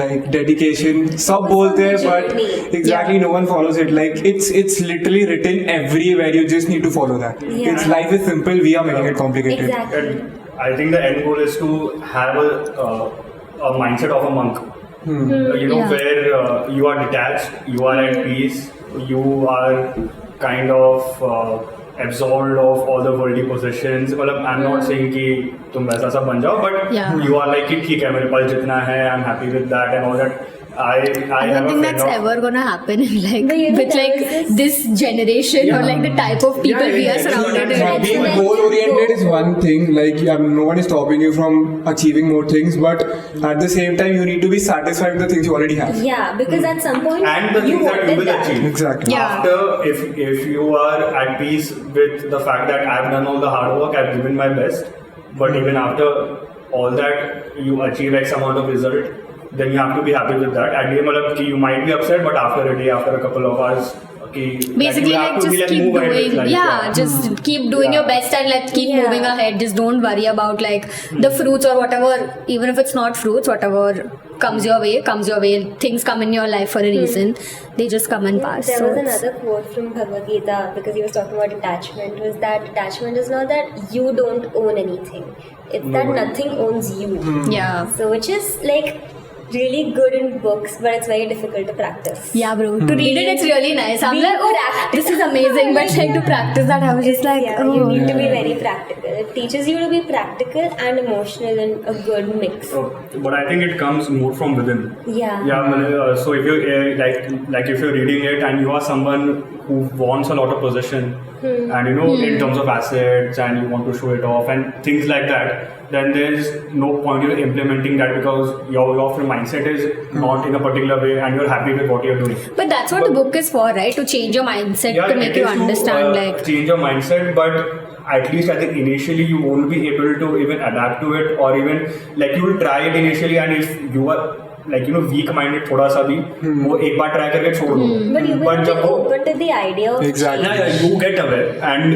like dedication. सब बोलते हैं but journey. exactly no one follows it. Like it's literally written everywhere. You just need to follow that. Yeah. It's life is simple. We are making it complicated. Exactly. And I think the end goal is to have a mindset of a monk. Yeah. Where you are detached, you are at peace, you are kind of absorbed of all the worldly possessions. मतलब I'm not saying कि तुम वैसा सब बन जाओ, but Yeah. you are like कि ठीक है मेरे पास जितना है, I'm happy with that and all that. I I have don't a think friend that's of- ever gonna happen in like But you know, with there like was this generation or like the type of people we are surrounded with. Being It's goal oriented like- is one thing, like no one is stopping you from achieving more things, but at the same time you need to be satisfied with the things you already have. Yeah, because at some point and the you things that you wanted will that. achieve. Exactly. Yeah. After, if you are at peace with the fact that I've done all the hard work, I've given my best, but even after all that you achieve X amount of result, then you have to be happy with that. At the end, मतलब कि you might be upset, but after a day, after a couple of hours, Basically, you have like to be, just keep move ahead with doing, life, just keep doing your Yeah. best and let's keep Yeah. moving ahead. Just don't worry about like the fruits or whatever, even if it's not fruits, whatever comes your way. Things come in your life for a reason. They just come and pass. There So was it's- another quote from Bhagavad Gita, because he was talking about detachment, was that detachment is not that you don't own anything. It's that nothing owns you. yeah. So which is like really good in books, but it's very difficult to practice. Yeah, bro. To read it, it's really nice. I'm Be like, oh, practical. this is amazing. But like to practice that, I was just like, Yeah, oh. you need to be Yeah. very practical. It teaches you to be practical and emotional in a good mix. So, but I think it comes more from within. Yeah. Yeah, so if you like if you're reading it and you are someone who wants a lot of possession, and in terms of assets, and you want to show it off and things like that, then there's no point in implementing that, because your mindset is not in a particular way and you're happy with what you're doing. But that's what the book is for, right? To change your mindset, to make it you is to, understand like. change your mindset, but at least I think initially you won't be able to even adapt to it, or even like you will try it initially, and if you are like weak minded थोड़ा सा भी वो एक बार try करके छोड़ दो. But you will be जब वो open to the idea of Exactly. yeah, you get aware, and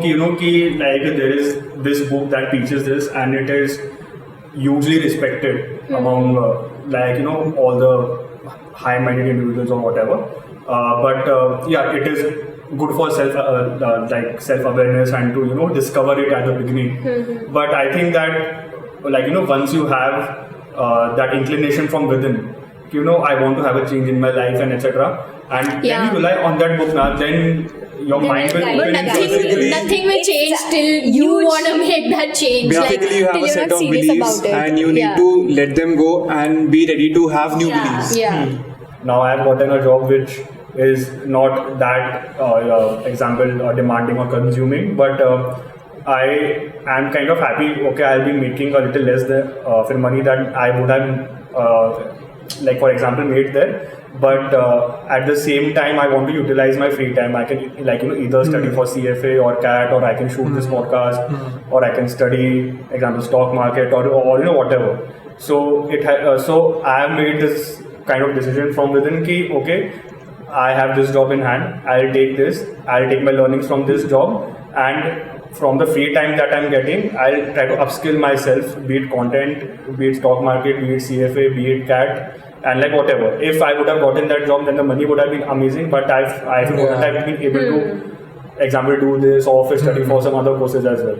you know कि like there is this book that teaches this, and it is hugely respected among all the high-minded individuals or whatever. It is good for self-awareness and to discover it at the beginning. But I think that once you have that inclination from within, I want to have a change in my life and etc. And then Yeah. you rely on that book now, then your Then mind it will guides open you. in Basically- Nothing will change till you Huge- want to make that change. Basically, you have till a you're set not of serious beliefs about it. and you need to let them go and be ready to have new beliefs. Yeah. Now I have gotten a job which is not that demanding or consuming, but I am kind of happy. Okay, I'll be making a little less for money that I would have for example made there, but at the same time I want to utilize my free time. I can either study for CFA or CAT, or I can shoot this podcast, or I can study example stock market or whatever. So so I have made this kind of decision from within ki okay, I have this job in hand, I'll take my learnings from this job, and from the free time that I'm getting, I'll try to upskill myself, be it content, be it stock market, be it CFA, be it CAT, and like whatever. If I would have gotten that job, then the money would have been amazing, but I've been able to, example, do this or study for some other courses as well.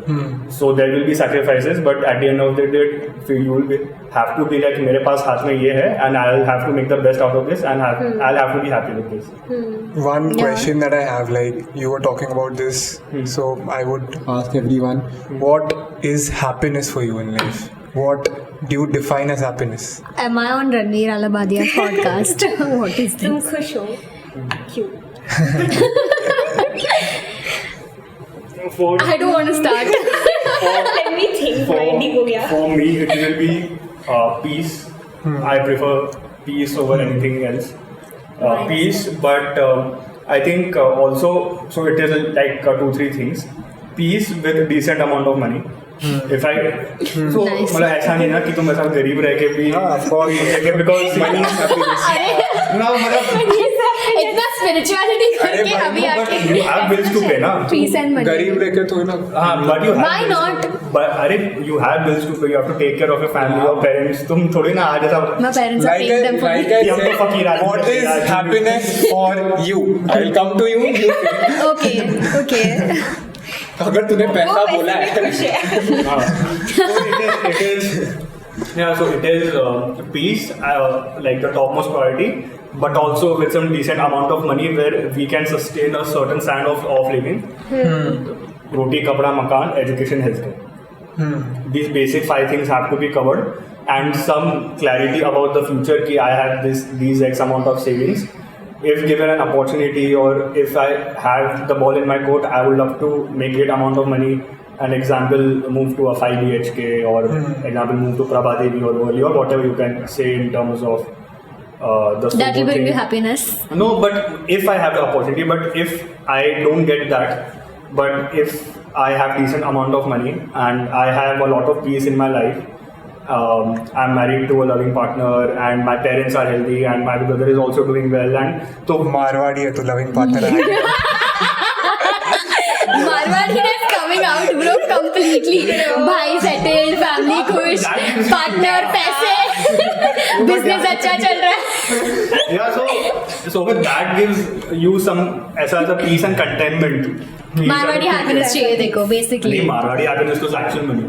So there will be sacrifices, but at the end of the day, you will have to be like, मेरे पास हाथ में ये है, and I'll have to make the best out of this, and I'll have to be happy with this. One question that I have, like you were talking about this, so I would ask everyone, what is happiness for you in life? What do you define as happiness? Am I on Ranveer Alabadia's podcast? What is तुम this? खुश हो क्यों? I don't want to start. Let me think. Mind हो गया. For me, it will be peace. I prefer peace over anything else. Peace, but I think also, so it is like 2-3 things. Peace with a decent amount of money. If I so Nice. मतलब ऐसा नहीं ना कि तुम ऐसा गरीब रह के भी because money is happiness. ना मतलब इतना spirituality करके अभी आके you have bills to pay ना. peace and money. गरीब रह के थोड़ी ना हाँ, but you have Why bills not? But अरे you have bills to pay. You have to take care of your family, your parents. तुम थोड़ी ना आज ऐसा My parents are paying them for me. like I हम तो said, फकीर आदमी what हैं, is यार। happiness for you? I will come to you. Okay. अगर तूने पैसा बोला है So it is peace, like the topmost priority, but also with some decent amount of money where we can sustain a certain standard of living. Roti, kapda, makan, education, healthcare. These basic 5 things have to be covered, and some clarity about the future. Ki I have these X amount of savings. If given an opportunity, or if I have the ball in my court, I would love to make great amount of money. An example, move to a 5 BHK, or example, move to Prabhadevi or Worli, or whatever you can say in terms of the That will bring thing. you happiness. No, but if I have the opportunity, but if I don't get that, but if I have decent amount of money and I have a lot of peace in my life, I'm married to a loving partner and my parents are healthy and my brother is also doing well, and तो मारवाड़ी है तो loving partner है Marwadi is coming out, bro, completely. भाई settled, family खुश, partner पैसे, business अच्छा चल रहा है. yeah, so with that gives you some ऐसा peace and contentment. Marwadi happiness चाहिए देखो, basically. नहीं, Marwadi happiness was actual money.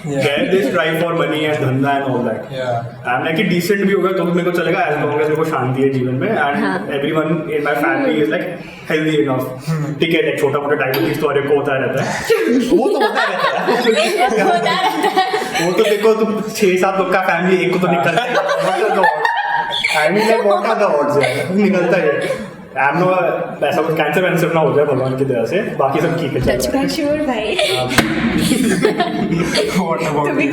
Where they strive for money and धंधा and all that. I'm like कि decent भी होगा तो भी मेरे को चलेगा as long as मेरे को शांति है जीवन में, and everyone in my family is like healthy enough. ठीक है, like छोटा मोटा डायबिटीज तो हर एक को होता रहता है. वो तो होता रहता है. वो तो देखो तुम 6-7 लोग का फैमिली एक को तो निकलता है. I mean like what are the odds है? निकलता है. I'm no ऐसा कुछ कैंसर वैंसर ना हो जाए भगवान की दया से, बाकी सब ठीक है चल रहा है. Sure, भाई. What about you?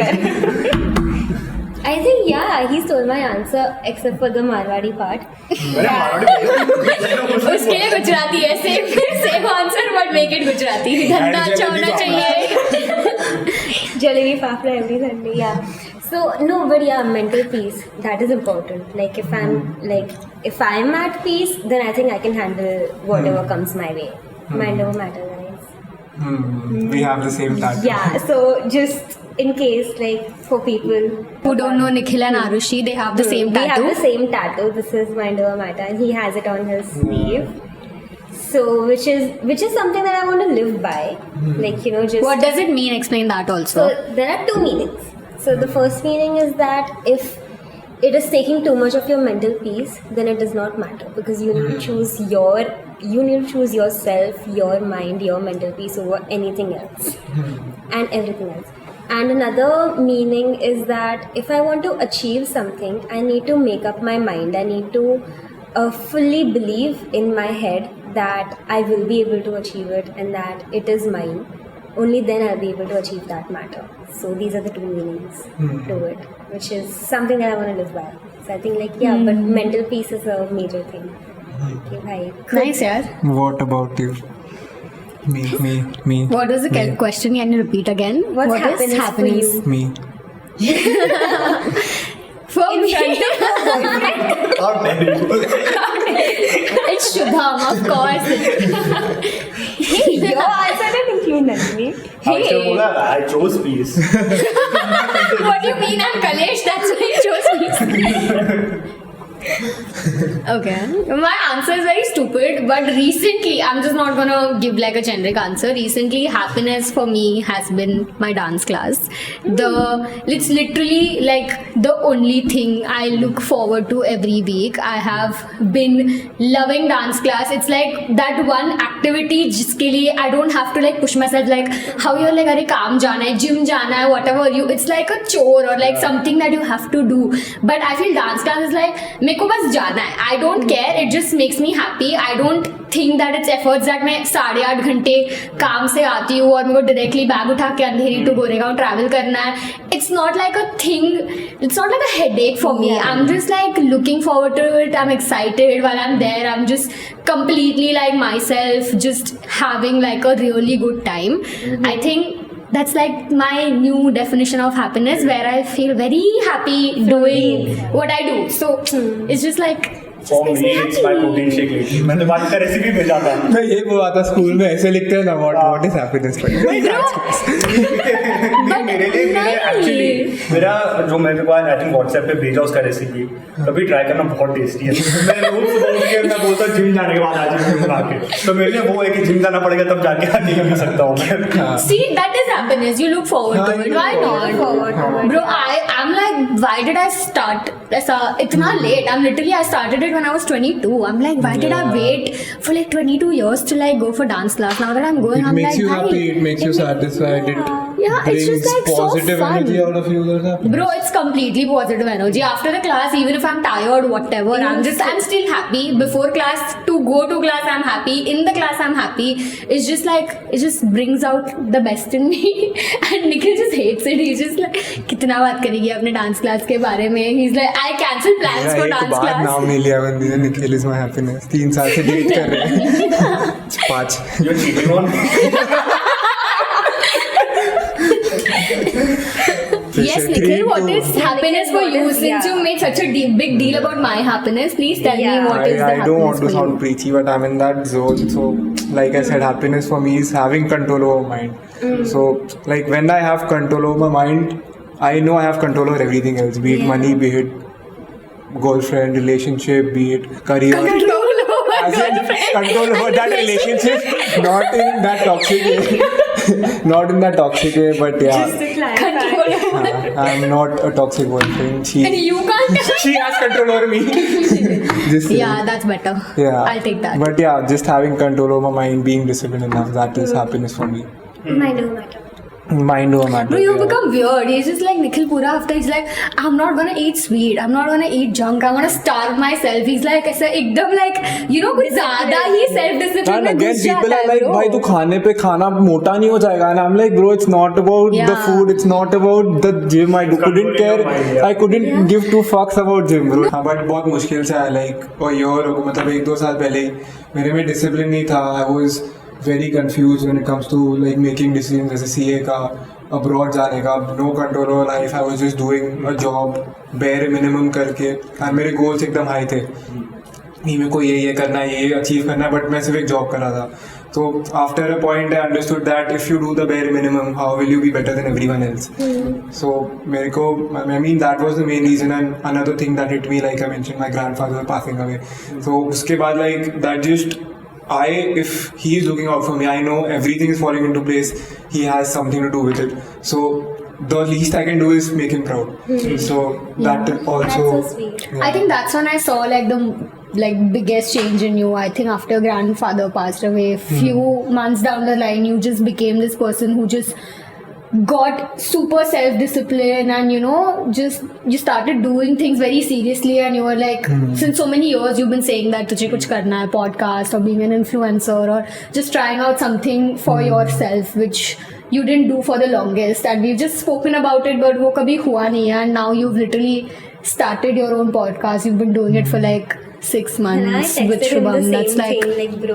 I think yeah, he stole my answer except for the Marwadi part. मैंने मारवाड़ी उसके लिए गुजराती है, same answer but make it Gujarati. धंधा अच्छा होना चाहिए. Jalebi Fafda every Sunday, yeah. So no, but yeah, mental peace, that is important. Like if I'm at peace, then I think I can handle whatever comes my way. Mind over matter, guys. We have the same tattoo. Yeah, so just in case, like for people Who don't know Nikhil and Arushi, they have the same we have tattoo. the same tattoo. This is Mind over matter, and he has it on his sleeve. So which is something that I want to live by. Like just What does it mean? Explain that also. So there are 2 meanings. So the first meaning is that if it is taking too much of your mental peace, then it does not matter because you need to choose yourself, your mind, your mental peace over anything else and everything else. And another meaning is that if I want to achieve something, I need to make up my mind. I need to fully believe in my head that I will be able to achieve it and that it is mine. Only then I'll be able to achieve that matter. So these are the 2 meanings to it, which is something that I want to live by. So I think but mental peace is a major thing. Okay, bhai. Nice, yaar. What about you? Me. What was the question? Can you repeat again? What's What is happiness for you? Me. For me, Not married. it's Shubham, of course. Your answer didn't include Nandini. Ayush ने बोला I chose peace. What do you mean I'm Kalesh? That's why I chose peace. Okay, my answer is very stupid, but recently, I'm just not gonna give like a generic answer. Recently, happiness for me has been my dance class. It's literally like the only thing I look forward to every week. I have been loving dance class. It's like that one activity जिसके लिए I don't have to like push myself like how you're like अरे काम जाना है, gym जाना है, whatever you. It's like a chore or like something that you have to do. But I feel dance class is like मेरे को बस जाना है. I don't care. It just makes me happy. I don't think that it's efforts that मैं 8.5 घंटे काम से आती हूँ और मेरे को directly बैग उठा के अंधेरी to गोरेगांव travel करना है. It's not like a thing. It's not like a headache for me. I'm just like looking forward to it. I'm excited while I'm there. I'm just completely like myself, just having like a really good time. I think that's like my new definition of happiness, where I feel very happy doing what I do. So it's just like For me, it's my protein shake lately. मैंने बात का recipe भेजा था. मैं ये बोला था school में ऐसे लिखते हैं ना what is happiness for you? मेरे लिए एक्चुअली मेरा जो मेरे को आई थिंक व्हाट्सएप पे भेजा उसका रेसिपी कभी ट्राई करना बहुत टेस्टी है. मैं रोज सुबह उठ के मैं बोलता जिम जाने के बाद आज जिम बना के तो मेरे लिए वो है कि जिम जाना पड़ेगा तब जाके आगे कर सकता हूँ मैं. see, that is happiness. You look forward to it. Why not? Bro, I'm like, why did I start ऐसा इतना late? I'm literally, I started it when I was 22. I'm like, why did I wait for like 22 years to like go for dance class? Now that I'm going, It I'm makes like, you why? happy. It makes you satisfied. Yeah, It it's just brings like so positive fun. energy out of you. That's happiness. Bro, it's completely positive energy. After the class, even if I'm tired, whatever, I'm still happy. Before class, to go to class, I'm happy. In the class, I'm happy. It's just like, it just brings out the best in me. And Nikhil just hates it. He's just like, कितना बात करेगी अपने dance class के बारे में? He's like, I cancel plans for मेरा एक dance बार class. नाम नहीं लिया बंदी ने. Nikhil is my happiness. 3 साल से डेट कर रहे हैं. 5. You're cheating on me. Yes, Nikhil, what is happiness for you? Since yeah. you made such a big deal about my happiness, please tell me what is the I happiness don't want to for sound you. preachy, but I'm in that zone. So, like I said, happiness for me is having control over mind. So, like when I have control over my mind, I know I have control over everything else. Be it money, be it girlfriend, relationship, be it career. As in, control over that relationship, not in that toxic way. Not in that toxic way, but yeah. Just to clarify. I'm not a toxic boyfriend. And you can't. She has control over me. Just saying. Yeah, that's better. Yeah. I'll take that. But yeah, just having control over my mind, being disciplined enough, that is happiness for me. Mind over matter. Mind over matter. Bro, you yeah. become weird. He's just like Nikhil pura hafta. He's like, I'm not gonna eat sweet. I'm not gonna eat junk. I'm gonna starve myself. He's like, ऐसा एकदम like, you know, कुछ ज़्यादा ही self discipline And में again, घुस people जाता are है, like, bro. भाई तू खाने पे खाना मोटा नहीं हो जाएगा. And I'm like, bro, it's not about the Yeah. food. It's not about the gym. I couldn't controlling care. your mind, yeah. I couldn't give 2 fucks about gym, bro. हाँ, but बहुत मुश्किल से है. Like, a year ago, मतलब 1-2 साल पहले ही मेरे में discipline नहीं था. I was very confused when it comes to like making decisions जैसे CA का, abroad जाने का, no control over life. I was just doing a job bare minimum करके, और मेरे goals एकदम high थे. नहीं मेरे को ये करना है, ये अचीव करना है, बट मैं सिर्फ एक जॉब कर रहा था. तो after a point I understood that if you do the bare minimum how will you be better than everyone else. So मेरे को I mean that was the main reason. And another thing that hit me, like I mention, my grandfather passing away. तो उसके बाद like that just if he is looking out for me, I know everything is falling into place. He has something to do with it. So the least I can do is make him proud. So that also. That's so sweet. I think that's when I saw like the biggest change in you. I think after grandfather passed away, few months down the line, you just became this person who just got super self-discipline, and you know, just you started doing things very seriously, and you were like, since so many years you've been saying that तुझे कुछ करना है, podcast or being an influencer or just trying out something for yourself, which you didn't do for the longest, and we've just spoken about it, but वो कभी हुआ नहीं है. And now you've literally started your own podcast. You've been doing it for like 6 And I months texted with him the Shubham. same That's like, thing, bro,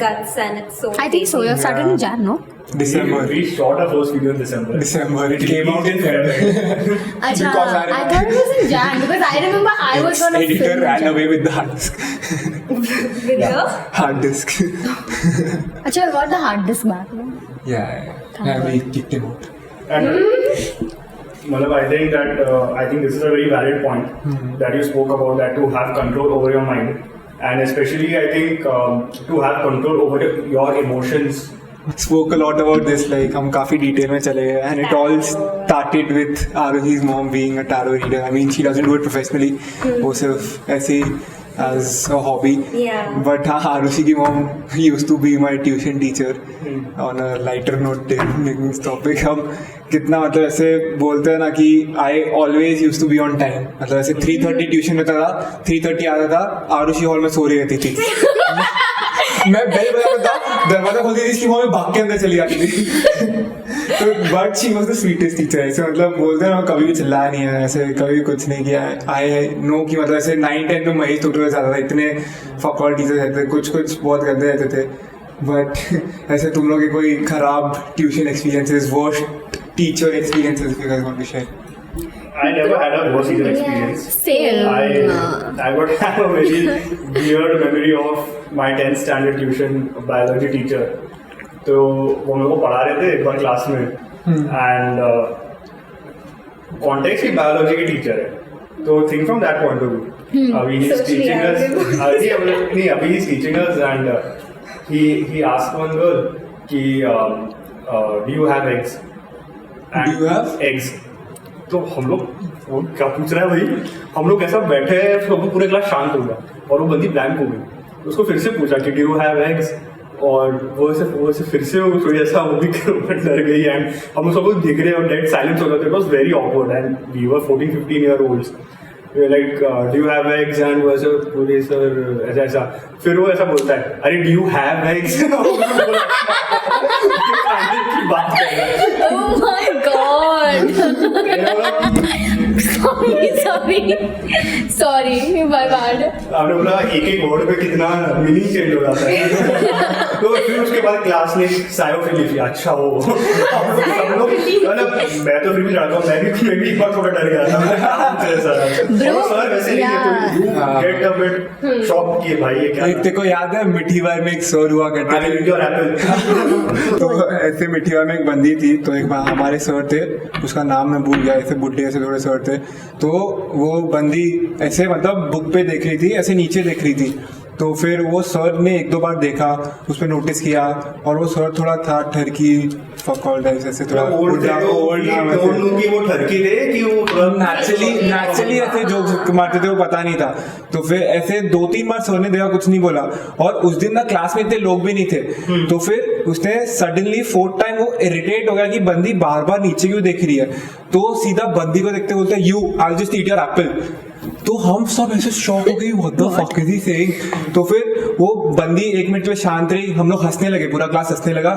guts, and it's so. I think so. You have started in Jan, no? December. We shot our first video in December. It came out in February. Achha, Because I thought it was in Jan because I remember I was on a Editor film. ran away with the hard disk. With the Hard disk. Achha, I got the hard disk back. No? we kicked him out. And Malab, I think this is a very valid point that you spoke about, that to have control over your mind, and especially I think to have control over your emotions. Spoke a lot about this, like हम काफी detail में चले गए, and it all started with Aruhi's mom being a tarot reader. I mean, she doesn't do it professionally, वो सिर्फ ऐसे as a hobby. Yeah. But हाँ, Arushi की mom used to be my tuition teacher. On a lighter note, taking this topic, हम कितना मतलब ऐसे बोलते हैं ना कि I always used to be on time. मतलब ऐसे 3:30 ट्यूशन रहता था, 3:30 आता था, आरुषि हॉल में सो रही रहती थी. मैं बेल बजाता था, दरवाजा खोलती थी, इसकी मम्मी भाग के अंदर चली जाती थी. तो but she was the sweetest teacher. ऐसे मतलब बोलते हैं कभी भी चिल्लाया नहीं है, ऐसे कभी कुछ नहीं किया है. आई नो कि मतलब ऐसे 9-10 में महेश टोटल जाता था, इतने फकौल टीचर रहते थे, कुछ बहुत गंदे रहते थे. बट ऐसे तुम लोग के कोई खराब tuition experiences, worst teacher experiences if you guys want to share? I never had a worst teacher experience. Same. I would have a very weird memory of my 10th standard tuition biology teacher. तो वो मेरे को पढ़ा रहे थे एक बार class में, and context he biology के टीचर है, तो think from that point of view. अभी ही इज टीचिंग अस, अभी he is teaching us, and he asked one girl कि do you have eggs? Do you have eggs? तो हम लोग, वो क्या पूछ रहा है भाई, हम लोग ऐसा बैठे हैं, फिर वो पूरे क्लास शांत हो गया और वो बंदी ब्लैंक हो गई. उसको फिर से पूछा कि डू यू हैव एग्स, और वो ऐसे फिर से वो थोड़ी ऐसा वो भी डर गई, एंड हम सब लोग दिख रहे हैं और डेड साइलेंस हो गया. It was very awkward, and we were 14-15 year olds. Like do you have eggs, and वो ऐसे पूरे सर ऐसा फिर वो ऐसा बोलता है, अरे डू यू हैव एग्स. बात कर रहा है. Oh my God. Sorry, my bad. आपने बोला एक वर्ड पे कितना मीनिंग चेंज हो जाता है. तो फिर उसके बाद क्लास ने सायोफिली थी. अच्छा हो सब लोग, मतलब मैं तो फिर भी जानता हूँ, मैं भी एक बार थोड़ा डर गया था. सर वैसे नहीं है, गेट अ बिट शॉक किए भाई ये क्या. तेरे को याद है मिठी बार में एक सर हुआ करते थे. तो ऐसे मिठी बार में एक बंदी थी, तो एक बार हमारे सर थे, उसका नाम मैं भूल गया, ऐसे बुड्ढे ऐसे थोड़े सर थे. तो वो बंदी ऐसे मतलब बुक पे देख रही थी, ऐसे नीचे देख रही थी. तो फिर वो सर ने 1-2 बार देखा, उस पर नोटिस किया, और वो सर थोड़ा था ठरकी, ऐसे थोड़ा ओल्ड वो ठरकी थे कि वो नेचुरली ऐसे जोक्स मारते थे, वो पता नहीं था. तो फिर ऐसे 2-3 बार सर ने देखा, कुछ नहीं बोला. और उस दिन ना क्लास में इतने लोग भी नहीं थे. तो फिर उसने सडनली 4th टाइम वो इरिटेट हो गया कि बंदी बार बार नीचे क्यों देख रही है. तो सीधा बंदी को देखते बोलते you I just eat your Apple. तो हम सब ऐसे शॉक हो गए, what the fuck is he saying. तो फिर वो बंदी 1 मिनट में शांत रही, हम लोग हंसने लगे, पूरा क्लास हंसने लगा.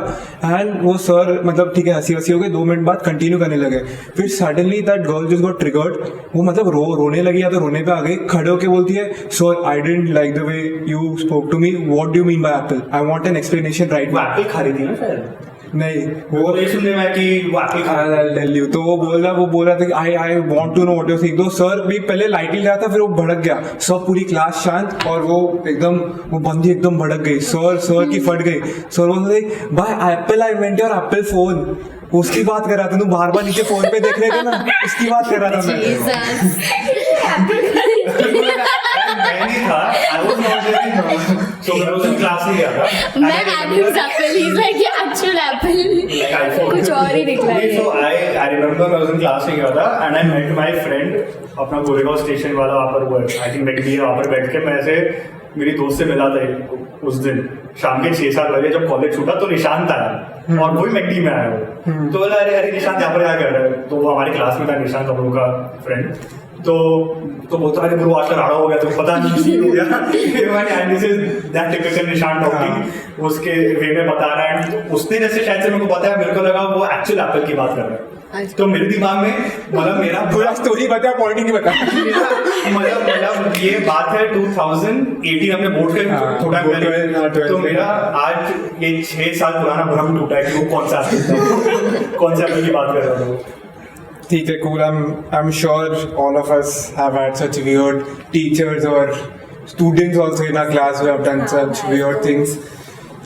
एंड वो सर मतलब ठीक है हंसी हो गई, 2 मिनट बाद कंटिन्यू करने लगे. फिर suddenly that girl just got triggered. वो मतलब रोने लगी, या तो रोने पे आ गई, खड़े होके बोलती है, sir I didn't like the way you spoke to me, what do you mean by apple, I want an explanation right now. Apple खा रही थी ना शायद. नहीं वो नहीं सुनने में कि वो एप्पल खा टेल यू. तो वो बोल रहा था कि I want to know what you think. तो सर भी पहले लाइटली रहा था, फिर वो भड़क गया. सब पूरी क्लास शांत, और वो बंदी एकदम भड़क गई. सर की फट गई. सर बोलते bye apple I meant your Apple phone. उसकी बात कर रहा था, तुम बार बार नीचे फोन पे देख रहे थे ना, उसकी बात कर रहा था मैं नहीं था. I was not there. So मैं उस क्लास में गया था. मैं Apple's apple, he's like ये actual apple. कुछ और ही निकला है. So I remember मैं उस दिन क्लास में गया था, and I met my friend, अपना गोरेगांव स्टेशन वाला वहाँ पर वो I think मैकडी है, वहाँ पर बैठ के मैं ऐसे मेरी दोस्त से मिला था उस दिन शाम के 6-7 बजे जब कॉलेज छूटा. तो निशांत आया और वही मैकडी में आया वो. तो बोला अरे निशांत यहाँ पर क्या कर रहा है. तो वो हमारे क्लास में था निशांत, हम लोगों का फ्रेंड. तो बोलता है ब्रो आज का राड़ा हो गया, तो पता नहीं हो गया. दिस इज दैट टिपिकल निशान टॉकिंग, उसके वे में बता रहा है. उसने जैसे शायद से मेरे को बताया, मेरे को लगा वो एक्चुअल एप्पल की बात कर रहा है. तो मेरे दिमाग में मतलब मेरा पूरा स्टोरी बता, पॉइंट नहीं बता. मतलब ये बात है 2018, हमने बोर्ड के थोड़ा पहले. तो मेरा आज ये 6 साल पुराना भ्रम टूटा है कि वो कौन सा एप्पल की बात कर रहा था. ठीक है, cool. I'm sure all of us have had such weird teachers or students also in our class who have done such weird things.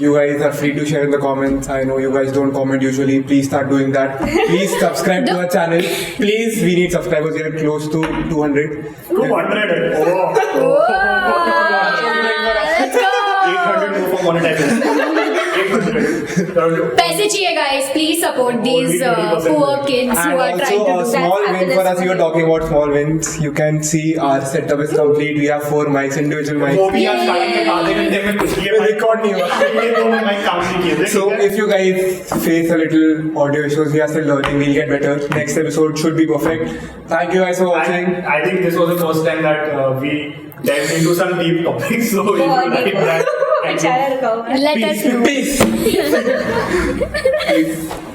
You guys are free to share in the comments. I know you guys don't comment usually. Please start doing that. Please subscribe to our channel. Please, we need subscribers. We are close to 200. 200. Oh. Let's go. 800 more for monetization. 800. पैसे चाहिए guys. Please support these poor kids who And are trying to also a do small that. win for us. You were talking about small wins. You can see our setup is complete. We have 4 mics, individual वो mics. भी आज starting के आधे घंटे में कुछ ये Record नहीं हुआ. ये दोनों mic काम नहीं किए थे. So if you guys face a little audio issues, we are still learning. We'll get better. Next episode should be perfect. Thank you guys for watching. I think this was the first time that we delved into some deep topics. So if you like that, अच्छा लगा Let us know. Peace. Peace.